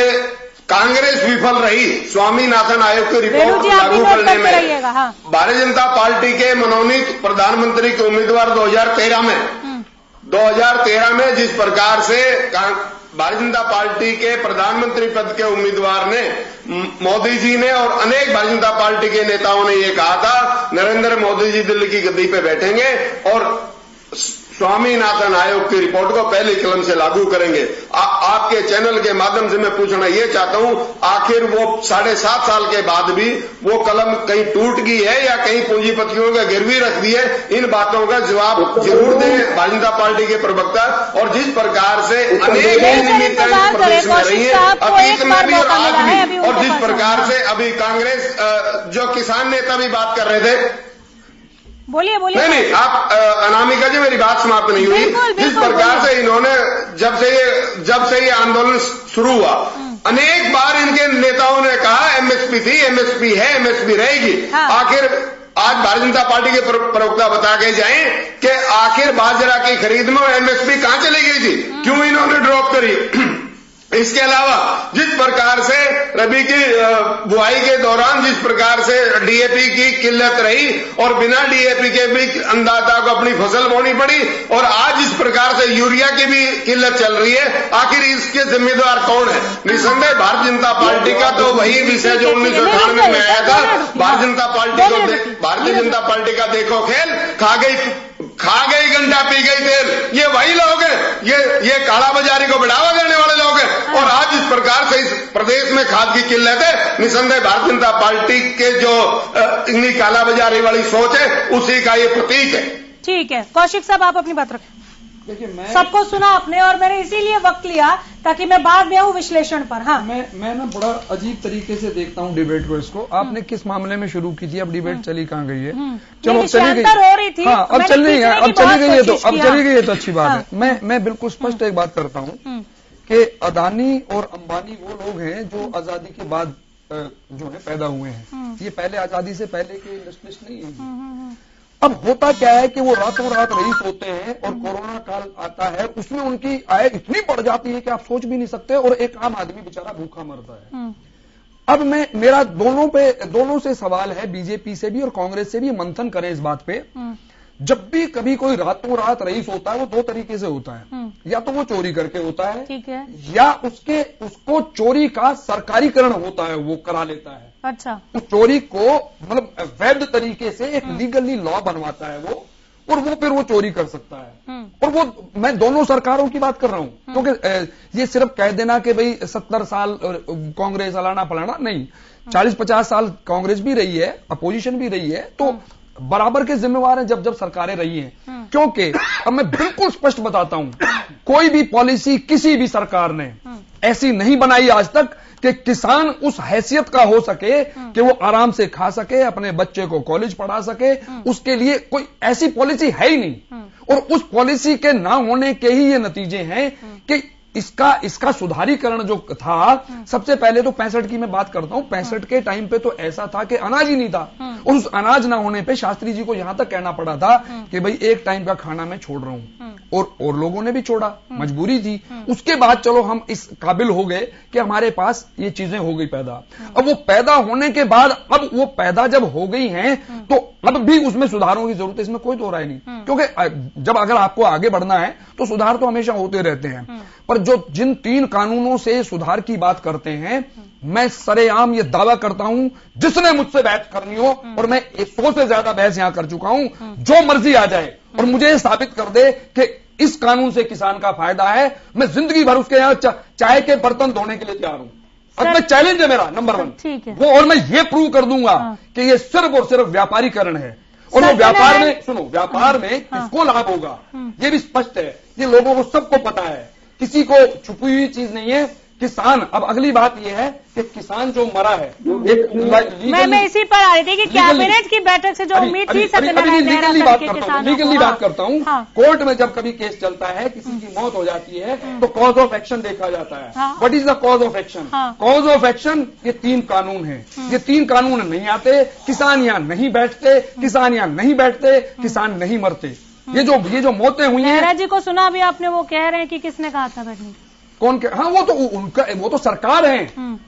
कांग्रेस विफल रही स्वामीनाथन आयोग की रिपोर्ट लागू करने में, भारतीय जनता पार्टी के मनोनीत प्रधानमंत्री के उम्मीदवार 2013 में जिस प्रकार से भारतीय जनता पार्टी के प्रधानमंत्री पद के उम्मीदवार ने, मोदी जी ने और अनेक भारतीय जनता पार्टी के नेताओं ने यह कहा था, नरेंद्र मोदी जी दिल्ली की गद्दी पे बैठेंगे और स्वामीनाथन आयोग की रिपोर्ट को पहली कलम से लागू करेंगे। आपके चैनल के माध्यम से मैं पूछना ये चाहता हूं, आखिर वो 7.5 साल के बाद भी वो कलम कहीं टूट गई है या कहीं पूंजीपतियों के गिरवी रख दी है? इन बातों का जवाब जरूर दें भारतीय जनता पार्टी के प्रवक्ता। और जिस प्रकार से अनेक नियमितताएं प्रदेश में रही है अतीत में भी और आज भी, और जिस प्रकार से अभी कांग्रेस जो किसान नेता भी बात कर रहे थे, बोलिए बोलिए। नहीं, आप अनामिका जी मेरी बात समाप्त नहीं हुई। जिस प्रकार से इन्होंने जब से ये आंदोलन शुरू हुआ, अनेक बार इनके नेताओं ने कहा एमएसपी थी, एमएसपी है, एमएसपी रहेगी। हाँ। आखिर आज भारतीय जनता पार्टी के प्रवक्ता बता के जाएं कि आखिर बाजरा की खरीद में एमएसपी कहां चली गई थी, क्यों इन्होंने ड्रॉप करी? इसके अलावा जिस प्रकार से रबी की बुआई के दौरान जिस प्रकार से डीएपी की किल्लत रही और बिना डीएपी के भी अन्नदाता को अपनी फसल बोनी पड़ी, और आज जिस प्रकार से यूरिया की भी किल्लत चल रही है, आखिर इसके जिम्मेदार कौन है? निसंदेह भारतीय जनता पार्टी का तो वही विषय जो 1998 में आया था, भारतीय जनता पार्टी का देखो खेल, खा गई घंटा पी गई तेल, ये वही लोग हैं, ये काला बाजारी को बढ़ावा देने वाले लोग हैं। और आज इस प्रकार से इस प्रदेश में खाद की किल्लत है, निसंदेह भारतीय जनता पार्टी के जो इतनी काला बाजारी वाली सोच है उसी का ये प्रतीक है। ठीक है, कौशिक साहब आप अपनी बात रखें। देखिए, मैं सबको सुना आपने और मैंने इसीलिए वक्त लिया ताकि मैं बाद में आऊं विश्लेषण पर। हाँ, मैं ना बड़ा अजीब तरीके से देखता हूं डिबेट को। इसको आपने किस मामले में शुरू की थी, अब डिबेट चली कहां गई है? चलो चली गई, हो रही थी। हाँ, अब चली गई है, अब चली गई है तो अच्छी बात है। मैं बिल्कुल स्पष्ट एक बात करता हूं कि अदानी और अंबानी वो लोग हैं जो आजादी के बाद जो है पैदा हुए हैं। ये पहले आजादी से पहले के इंडस्ट्रियलिस्ट नहीं है। अब होता क्या है कि वो रातों रात रईस होते हैं और कोरोना काल आता है, उसमें उनकी आय इतनी बढ़ जाती है कि आप सोच भी नहीं सकते, और एक आम आदमी बेचारा भूखा मरता है। अब मेरा दोनों से सवाल है, बीजेपी से भी और कांग्रेस से भी, मंथन करें इस बात पे। जब भी कभी कोई रातों रात रईस होता है वो दो तरीके से होता है, या तो वो चोरी करके होता है, ठीक है, या उसको चोरी का सरकारीकरण होता है, वो करा लेता है। अच्छा, उस चोरी को मतलब वैध तरीके से एक लीगली लॉ बनवाता है वो, और वो फिर वो चोरी कर सकता है। और वो मैं दोनों सरकारों की बात कर रहा हूं, क्योंकि ये सिर्फ कह देना कि भाई 70 साल कांग्रेस अलाना फलाना नहीं, 40-50 साल कांग्रेस भी रही है, अपोजिशन भी रही है, तो बराबर के जिम्मेवार हैं जब सरकारें रही हैं। क्योंकि अब मैं बिल्कुल स्पष्ट बताता हूं, कोई भी पॉलिसी किसी भी सरकार ने ऐसी नहीं बनाई आज तक कि किसान उस हैसियत का हो सके कि वो आराम से खा सके, अपने बच्चे को कॉलेज पढ़ा सके। उसके लिए कोई ऐसी पॉलिसी है ही नहीं, और उस पॉलिसी के ना होने के ही ये नतीजे हैं कि इसका सुधारीकरण जो था, सबसे पहले तो 65 की मैं बात करता हूं, 65 के टाइम पे तो ऐसा था कि अनाज ही नहीं था, और उस अनाज ना होने पे शास्त्री जी को यहां तक कहना पड़ा था कि भाई एक टाइम का खाना मैं छोड़ रहा हूं, और लोगों ने भी छोड़ा, मजबूरी थी। उसके बाद चलो हम इस काबिल हो गए कि हमारे पास ये चीजें हो गई पैदा। अब वो पैदा होने के बाद, अब वो पैदा जब हो गई हैं तो अब भी उसमें सुधारों की जरूरत है, इसमें कोई दो राय नहीं। क्योंकि जब अगर आपको आगे बढ़ना है तो सुधार तो हमेशा होते रहते हैं, पर जिन 3 कानूनों से सुधार की बात करते हैं, मैं सरेआम ये दावा करता हूं, जिसने मुझसे बहस करनी हो, और मैं 100 से ज्यादा बहस यहां कर चुका हूं, जो मर्जी आ जाए और मुझे ये साबित कर दे कि इस कानून से किसान का फायदा है, मैं जिंदगी भर उसके यहां चाय के बर्तन धोने के लिए तैयार हूं। अब मैं चैलेंज है मेरा नंबर 1 वो, और मैं ये प्रूव कर दूंगा कि ये सिर्फ और सिर्फ व्यापारीकरण है, और वो व्यापार में व्यापार में किसको लाभ होगा ये भी स्पष्ट है, ये लोगों को सबको पता है, किसी को छुपी हुई चीज नहीं है। किसान, अब अगली बात यह है कि किसान जो मरा है, मैं इसी पर आ रही थी कि कैबिनेट की बैठक से जो उम्मीद थी, लीगली बात करता हूं। कोर्ट में जब कभी केस चलता है, किसी की मौत हो जाती है, तो कॉज ऑफ एक्शन देखा जाता है। What is the cause of action? Cause of action ये 3 कानून है, ये 3 कानून नहीं आते, किसान यहां नहीं बैठते, किसान नहीं मरते। ये जो मौतें हुई हैं। नेहरा जी को सुना अभी आपने, वो कह रहे हैं कि किसने कहा था बैठने? कौन हाँ वो तो सरकार है,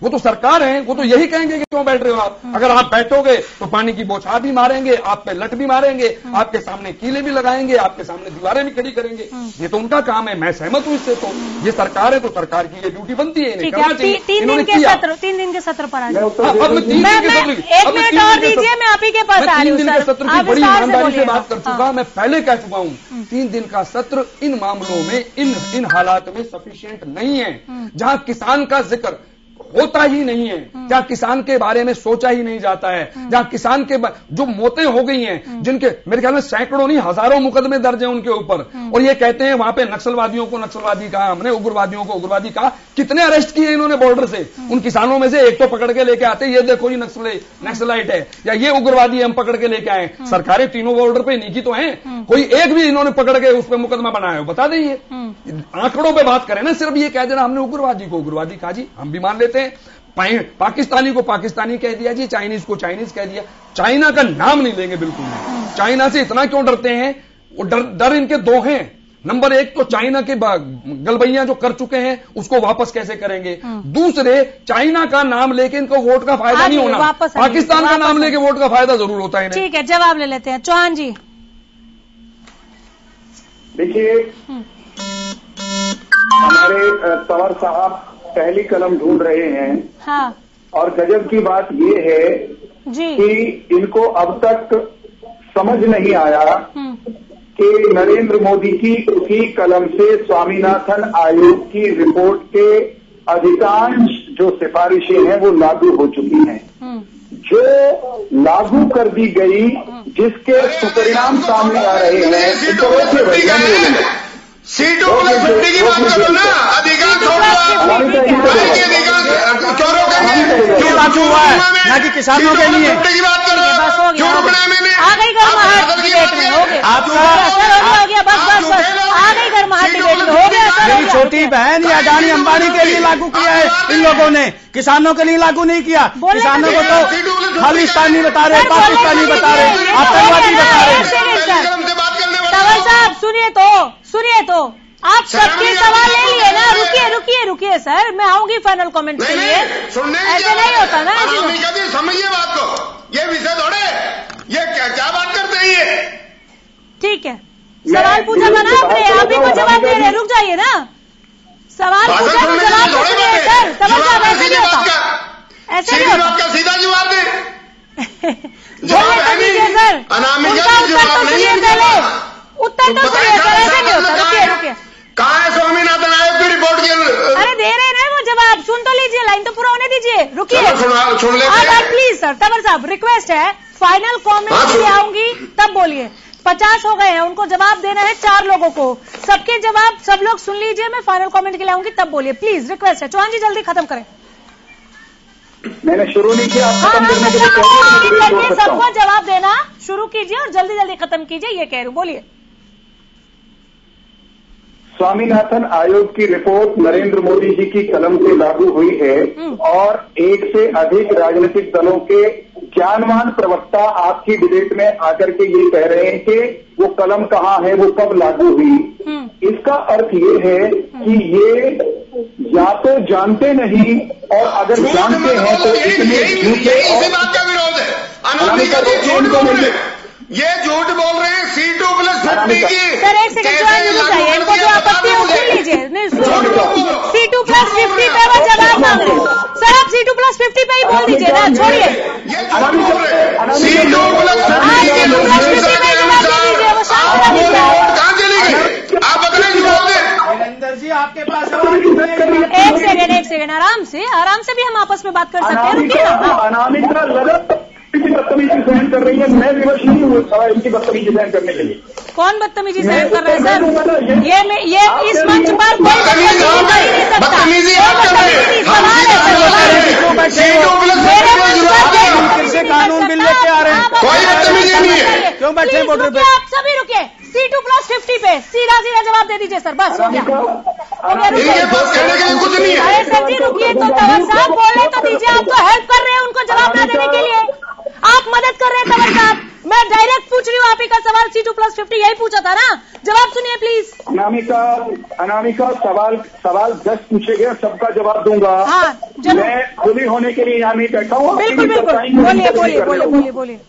वो तो सरकार है, वो तो यही कहेंगे कि क्यों बैठ रहे हो आप। अगर आप बैठोगे तो पानी की बौछार भी मारेंगे, आप पे लट भी मारेंगे, आपके सामने कीले भी लगाएंगे, आपके सामने दीवारें भी खड़ी करेंगे। ये तो उनका काम है, मैं सहमत हूं इससे। तो ये सरकार है तो सरकार की ये ड्यूटी बनती है, इन्हें करना चाहिए। 3 दिन के सत्र 3 दिन के सत्र पर आ जाए। अब मैं 3 दिन के सत्र, एक मिनट और दीजिए, मैं आप ही के पास आ रही हूं। 3 दिन के सत्र की बड़ी ईमानदारी से बात कर चुका, मैं पहले कह चुका हूं। 3 दिन का सत्र इन मामलों में, इन हालात में सफिशिएंट नहीं है, जहां किसान का जिक्र होता ही नहीं है, जहां किसान के बारे में सोचा ही नहीं जाता है, जहां किसान के जो मौतें हो गई हैं, जिनके मेरे ख्याल में सैकड़ों नहीं हजारों मुकदमे दर्ज हैं उनके ऊपर, और ये कहते हैं वहां पे नक्सलवादियों को नक्सलवादी कहा हमने, उग्रवादियों को उग्रवादी कहा। कितने अरेस्ट किए इन्होंने बॉर्डर से? उन किसानों में से एक तो पकड़ के लेके आते, ये देखो ये नक्सलाइट है या ये उग्रवादी हम पकड़ के लेके आए। सरकारें तीनों बॉर्डर पे नीकी तो हैं, कोई एक भी इन्होंने पकड़ के उस पर मुकदमा बनाया हो बता दें। आंकड़ों पर बात करें ना, सिर्फ ये कह देना हमने उग्रवादी को उग्रवादी कहा जी, हम भी मान लेते हैं। पाकिस्तानी को पाकिस्तानी कह दिया जी, चाइनीज को चाइनीज कह दिया। चाइना का नाम नहीं लेंगे बिल्कुल नहीं। चाइना से इतना क्यों डरते हैं? वो डर इनके 2 हैं। नंबर 1 तो चाइना के गलबैया जो कर चुके हैं उसको वापस कैसे करेंगे, दूसरे चाइना का नाम लेके इनको वोट का फायदा नहीं होना, पाकिस्तान का नाम लेके वोट का फायदा जरूर होता है। ठीक है, जवाब ले लेते हैं चौहान जी। देखिए, हमारे तंवर साहब पहली कलम ढूंढ रहे हैं। हाँ। और गजब की बात ये है जी कि इनको अब तक समझ नहीं आया कि नरेंद्र मोदी की उसी कलम से स्वामीनाथन आयोग की रिपोर्ट के अधिकांश जो सिफारिशें हैं वो लागू हो चुकी हैं। जो लागू कर दी गई, जिसके सुपरिणाम सामने आ रहे हैं, इनको रोके भैया सीटों प्लस 50 की बात करो ना, अधिकांश क्यों रोकेंगे? क्यों लागू हुआ है? ना कि किसानों के लिए की बात करो, क्यों रुकना है? मैंने आ गई गर्माहट डिबेट में, हो गया आपका हो गया, बस आ गई गर्माहट डिबेट में, हो गया। मेरी छोटी बहन या अडानी अंबानी के लिए लागू किया है इन लोगों ने, किसानों के लिए लागू नहीं किया। किसानों को तो खालिस्तानी बता रहे, पाकिस्तानी बता रहे, आतंकवादी बता रहे। तंवर साहब सुनिए तो आप सबके सवाल ले लिए ना। रुकिए सर, मैं आऊंगी फाइनल कमेंट के लिए। ऐसे नहीं होता ना, समझिए बात को, ये विषय थोड़े, ये क्या बात करते हैं ये? ठीक है, सवाल पूछा था ना आपने, आप ही को जवाब दे रहे, रुक जाइए ना। सवाल पूछा तो जवाब दे रहे हैं सर। तंवर साहब ऐसे नहीं होता, ऐसे नहीं होता। सीधा जवाब दे, सर। उत्तर तो सुनिए सर, ऐसे नहीं होता। रुकिए कहाँ है स्वामीनाथन आयोग की रिपोर्ट की? अरे दे रहे हैं वो जवाब, सुन तो लीजिए, लाइन तो पूरा होने दीजिए। रुकिए सुन लेते प्लीज सर। तंवर साहब रिक्वेस्ट है, फाइनल कमेंट के लिए आऊंगी तब बोलिए। 50 हो गए हैं, उनको जवाब देना है 4 लोगों को, सबके जवाब सब लोग सुन लीजिए। मैं फाइनल कमेंट के लिए आऊंगी तब बोलिए, प्लीज रिक्वेस्ट है। चौहान जी जल्दी खत्म करें। मैंने शुरू नहीं किया, सबको जवाब देना शुरू कीजिए और जल्दी खत्म कीजिए, ये कह रही हूँ, बोलिए। स्वामीनाथन आयोग की रिपोर्ट नरेंद्र मोदी जी की कलम से लागू हुई है और 1 से अधिक राजनीतिक दलों के ज्ञानवान प्रवक्ता आपकी डिबेट में आकर के ये कह रहे हैं कि वो कलम कहाँ है, वो कब लागू हुई। इसका अर्थ ये है कि ये या तो जानते नहीं, और अगर जानते हैं तो इतने झूठे ये झूठ बोल रहे हैं। C2 प्लस 50 की सर, एक सेकंड चाहिए, इनको जो आपत्ति है वो सुन लीजिए। C2 प्लस 50 पे वो जवाब मांग रहे हैं सर, आप C2 प्लस 50 पे ही बोल दीजिए ना, छोड़िए। C2 प्लस 50 पे जवाब दे दीजिए, वो शांत कहाँ चली गई? आप बताइए, वीरेंद्र जी आपके पास एक सेकंड आराम से भी हम आपस में बात कर सकते हैं। रुकिए ना, अनामिका लगत बदतमीजी सहन कर रही है, मैं विवश नहीं हुआ इनकी बदतमीजी सहन करने के लिए। कौन बदतमीजी सहन कर रहा है सर? ये इस मंच पर कोई बदतमीजी कर ही नहीं सकता। कानून बिल लेके आ रहे हैं, कोई बदतमीजी नहीं है। क्यों बैठे बॉर्डर पे? आप सभी रुकिए, C2 प्लस 50 पे सीधा जवाब दे दीजिए सर, बस हो गया। कुछ नहीं है। अरे सर जी रुकिए तो, तंवर साहब बोलने तो दीजिए। आप तो हेल्प कर रहे हैं उनको जवाब न देने के लिए, आप मदद कर रहे हैं तंवर साहब। मैं डायरेक्ट पूछ रही हूँ, आप ही का सवाल C2+50 यही पूछा था ना, जवाब सुनिए प्लीज। अनामिका सवाल 10 पूछे गए, सबका जवाब दूंगा। हाँ, मैं खुली होने के लिए यहाँ नहीं बैठा हूँ। बिल्कुल, बोलिए।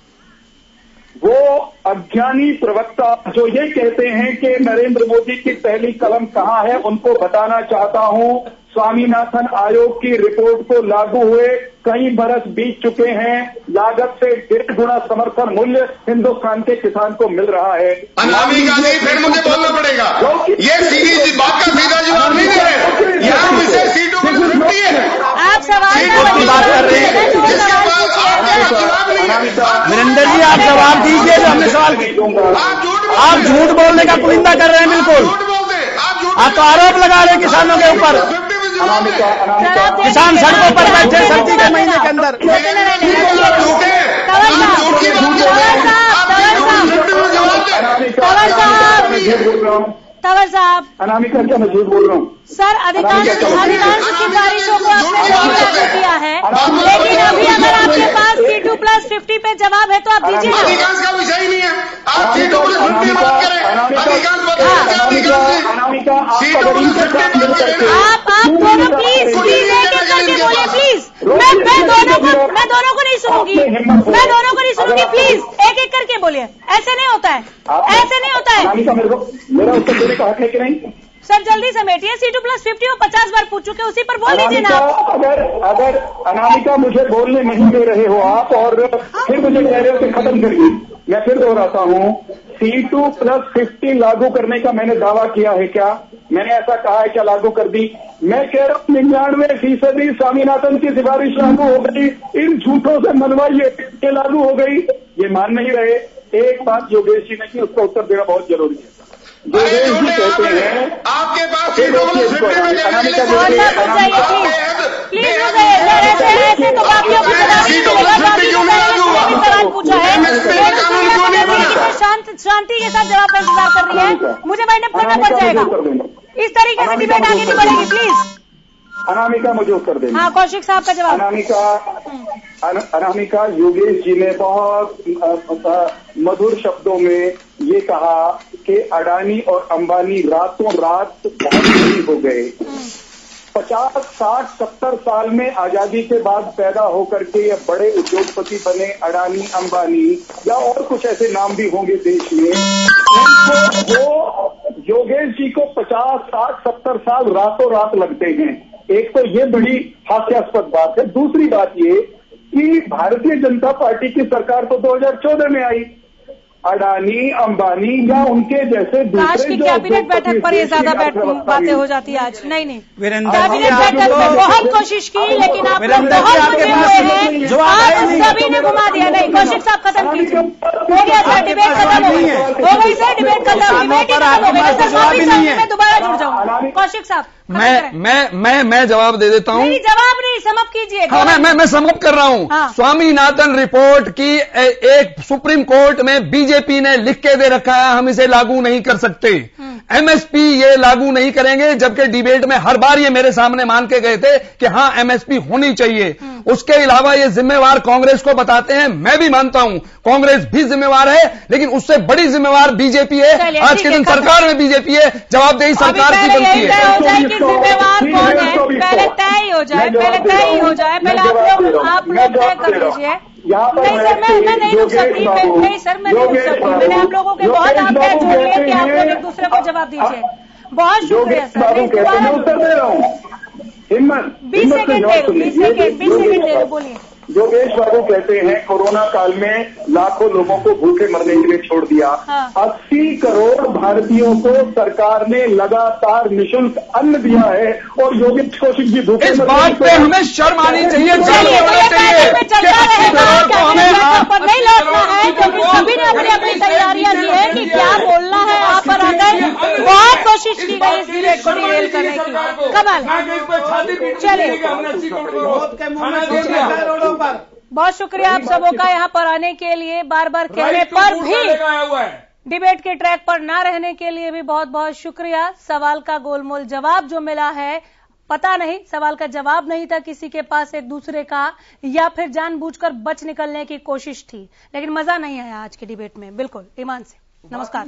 वो अज्ञानी प्रवक्ता जो ये कहते हैं कि नरेंद्र मोदी की पहली कलम कहाँ है, उनको बताना चाहता हूँ। स्वामीनाथन आयोग की रिपोर्ट को लागू हुए कई बरस बीत चुके हैं। लागत से 1.5 गुना समर्थन मूल्य हिंदुस्तान के किसान को मिल रहा है। अनामिका जी, फिर मुझे बोलना पड़ेगा, ये सीधी बात का सीधा जवाब नहीं दे रहे। यहाँ विषय C2+50 है, आप सवाल की बात कर रहे हैं। वीरेंद्र जी, आप जवाब दीजिए जो हमने सवाल किया। आप झूठ बोलने का पुलिंदा कर रहे हैं। बिल्कुल, आप तो आरोप लगा रहे हैं किसानों के ऊपर। किसान सड़कों पर बैठे सर्दी के महीने के अंदर। तंवर साहब, अनामिका क्या मैं झूठ बोल रहा हूँ? सर, अधिकांश सिफारिशों को आपने नहीं लागू किया है, लेकिन अभी अगर आपके पास C2+50 पे जवाब है तो आप दीजिए ना। अधिकांश का विषय नहीं है, आप C2+50 बात करें। अधिकांश आप दोनों प्लीज एक एक करके बोलिए प्लीज। मैं दोनों को नहीं सुनूंगी, प्लीज एक एक करके बोलिए। ऐसे नहीं होता है, मेरा उत्तर देने का हक है कि नहीं? सर जल्दी समेटिए। C2+50 वो 50 बार पूछ चुके, उसी पर बोल लीजिए ना। अगर अनामिका मुझे बोलने नहीं दे रहे हो आप और फिर मुझे कह रहे हो कि खत्म करिए, मैं फिर दोहराता हूँ, C2+50 लागू करने का मैंने दावा किया है क्या? मैंने ऐसा कहा है क्या लागू कर दी? मैं कह रहा हूँ 99% स्वामीनाथन की सिफारिश लागू हो गई। इन झूठों से मनवाइए कि लागू हो गई, ये मान नहीं रहे। एक बात योगेश जी ने की, उसका उत्तर देना बहुत जरूरी है। योगेश जी कहते हैं आपके पास प्लीज तो बाकियों को सवाल पूछा है, शांति के साथ जवाब का इंतजार कर रही है, मुझे वाइंड अप करना पड़ जाएगा। इस तरीके से डिबेट आगे नहीं बढ़ेगी प्लीज। अनामिका मुझे उत्तर देंगे। हाँ, कौशिक साहब का जवाब। अनामिका, योगेश जी ने बहुत मधुर शब्दों में ये कहा कि अडानी और अंबानी रातों रात बहुत धनी हो गए। 50, 60, 70 साल में आजादी के बाद पैदा होकर के ये बड़े उद्योगपति बने, अडानी, अंबानी या और कुछ ऐसे नाम भी होंगे देश में। इनको वो योगेश जी को 50, 60, 70 साल रातों रात लगते हैं। एक तो ये बड़ी हास्यास्पद बात है। दूसरी बात ये कि भारतीय जनता पार्टी की सरकार तो 2014 में आई। अडानी, अंबानी या उनके जैसे काश की कैबिनेट बैठक पर ये ज्यादा बातें हो जाती है आज। नहीं, वीरेंद्र कैबिनेट बैठक में बहुत कोशिश की, लेकिन आप लोग बहुत बुरे हुए हैं, आप सभी ने घुमा दिया। नहीं, कौशिक साहब खत्म कीजिए। हो गया सर, डिबेट खत्म हो गई सर, डिबेट खत्म, डिबेट खत्म हो गई सर। माफी चाहूंगी, मैं दोबारा जुड़ जाऊंगा। कौशिक साहब, मैं जवाब दे देता हूँ। नहीं, जवाब नहीं, समाप्त कीजिए। हाँ, मैं समाप्त कर रहा हूँ। हाँ। स्वामीनाथन रिपोर्ट की एक सुप्रीम कोर्ट में बीजेपी ने लिख के दे रखा है, हम इसे लागू नहीं कर सकते। एमएसपी ये लागू नहीं करेंगे, जबकि डिबेट में हर बार ये मेरे सामने मान के गए थे कि हाँ एमएसपी होनी चाहिए। उसके अलावा ये जिम्मेवार कांग्रेस को बताते हैं। मैं भी मानता हूं कांग्रेस भी जिम्मेवार है, लेकिन उससे बड़ी जिम्मेवार बीजेपी है। आज के दिन सरकार में बीजेपी है, जवाबदेही सरकार की बनती है। जिम्मेवार कौन है पहले तय ही हो जाए, पहले आप लोग तय कर लीजिए। नहीं सर, मैं नहीं रुक सकती। नहीं सर, मैं नहीं रुक सकती। मैंने आप लोगों के बहुत आग्रह जोड़ लिए कि आप लोग एक दूसरे को जवाब दीजिए। बहुत शुक्रिया सर। हिम्मत 20 सेकेंड दे दो, बोलिए। योगेश बाबू कहते हैं कोरोना काल में लाखों लोगों को भूखे मरने के लिए छोड़ दिया। हाँ। 80 करोड़ भारतीयों को सरकार ने लगातार निःशुल्क अन्न दिया है और योगेश कौशिक जी भूखे इस बात पे हमें शर्म आनी चाहिए। नहीं लौटना है, क्योंकि सभी ने अपनी अपनी तैयारियां की है कि क्या बोलना है। आप पर आकर बहुत कोशिश की गई इस डिबेट को डिरेल करने की। कमाल, चलिए बहुत शुक्रिया आप सबों का यहाँ पर आने के लिए। बार बार कहने पर भी डिबेट के ट्रैक पर ना रहने के लिए भी बहुत बहुत शुक्रिया। सवाल का गोलमोल जवाब जो मिला है पता नहीं सवाल का जवाब नहीं था किसी के पास एक दूसरे का, या फिर जानबूझकर बच निकलने की कोशिश थी। लेकिन मजा नहीं आया आज की डिबेट में, बिल्कुल ईमान से। नमस्कार।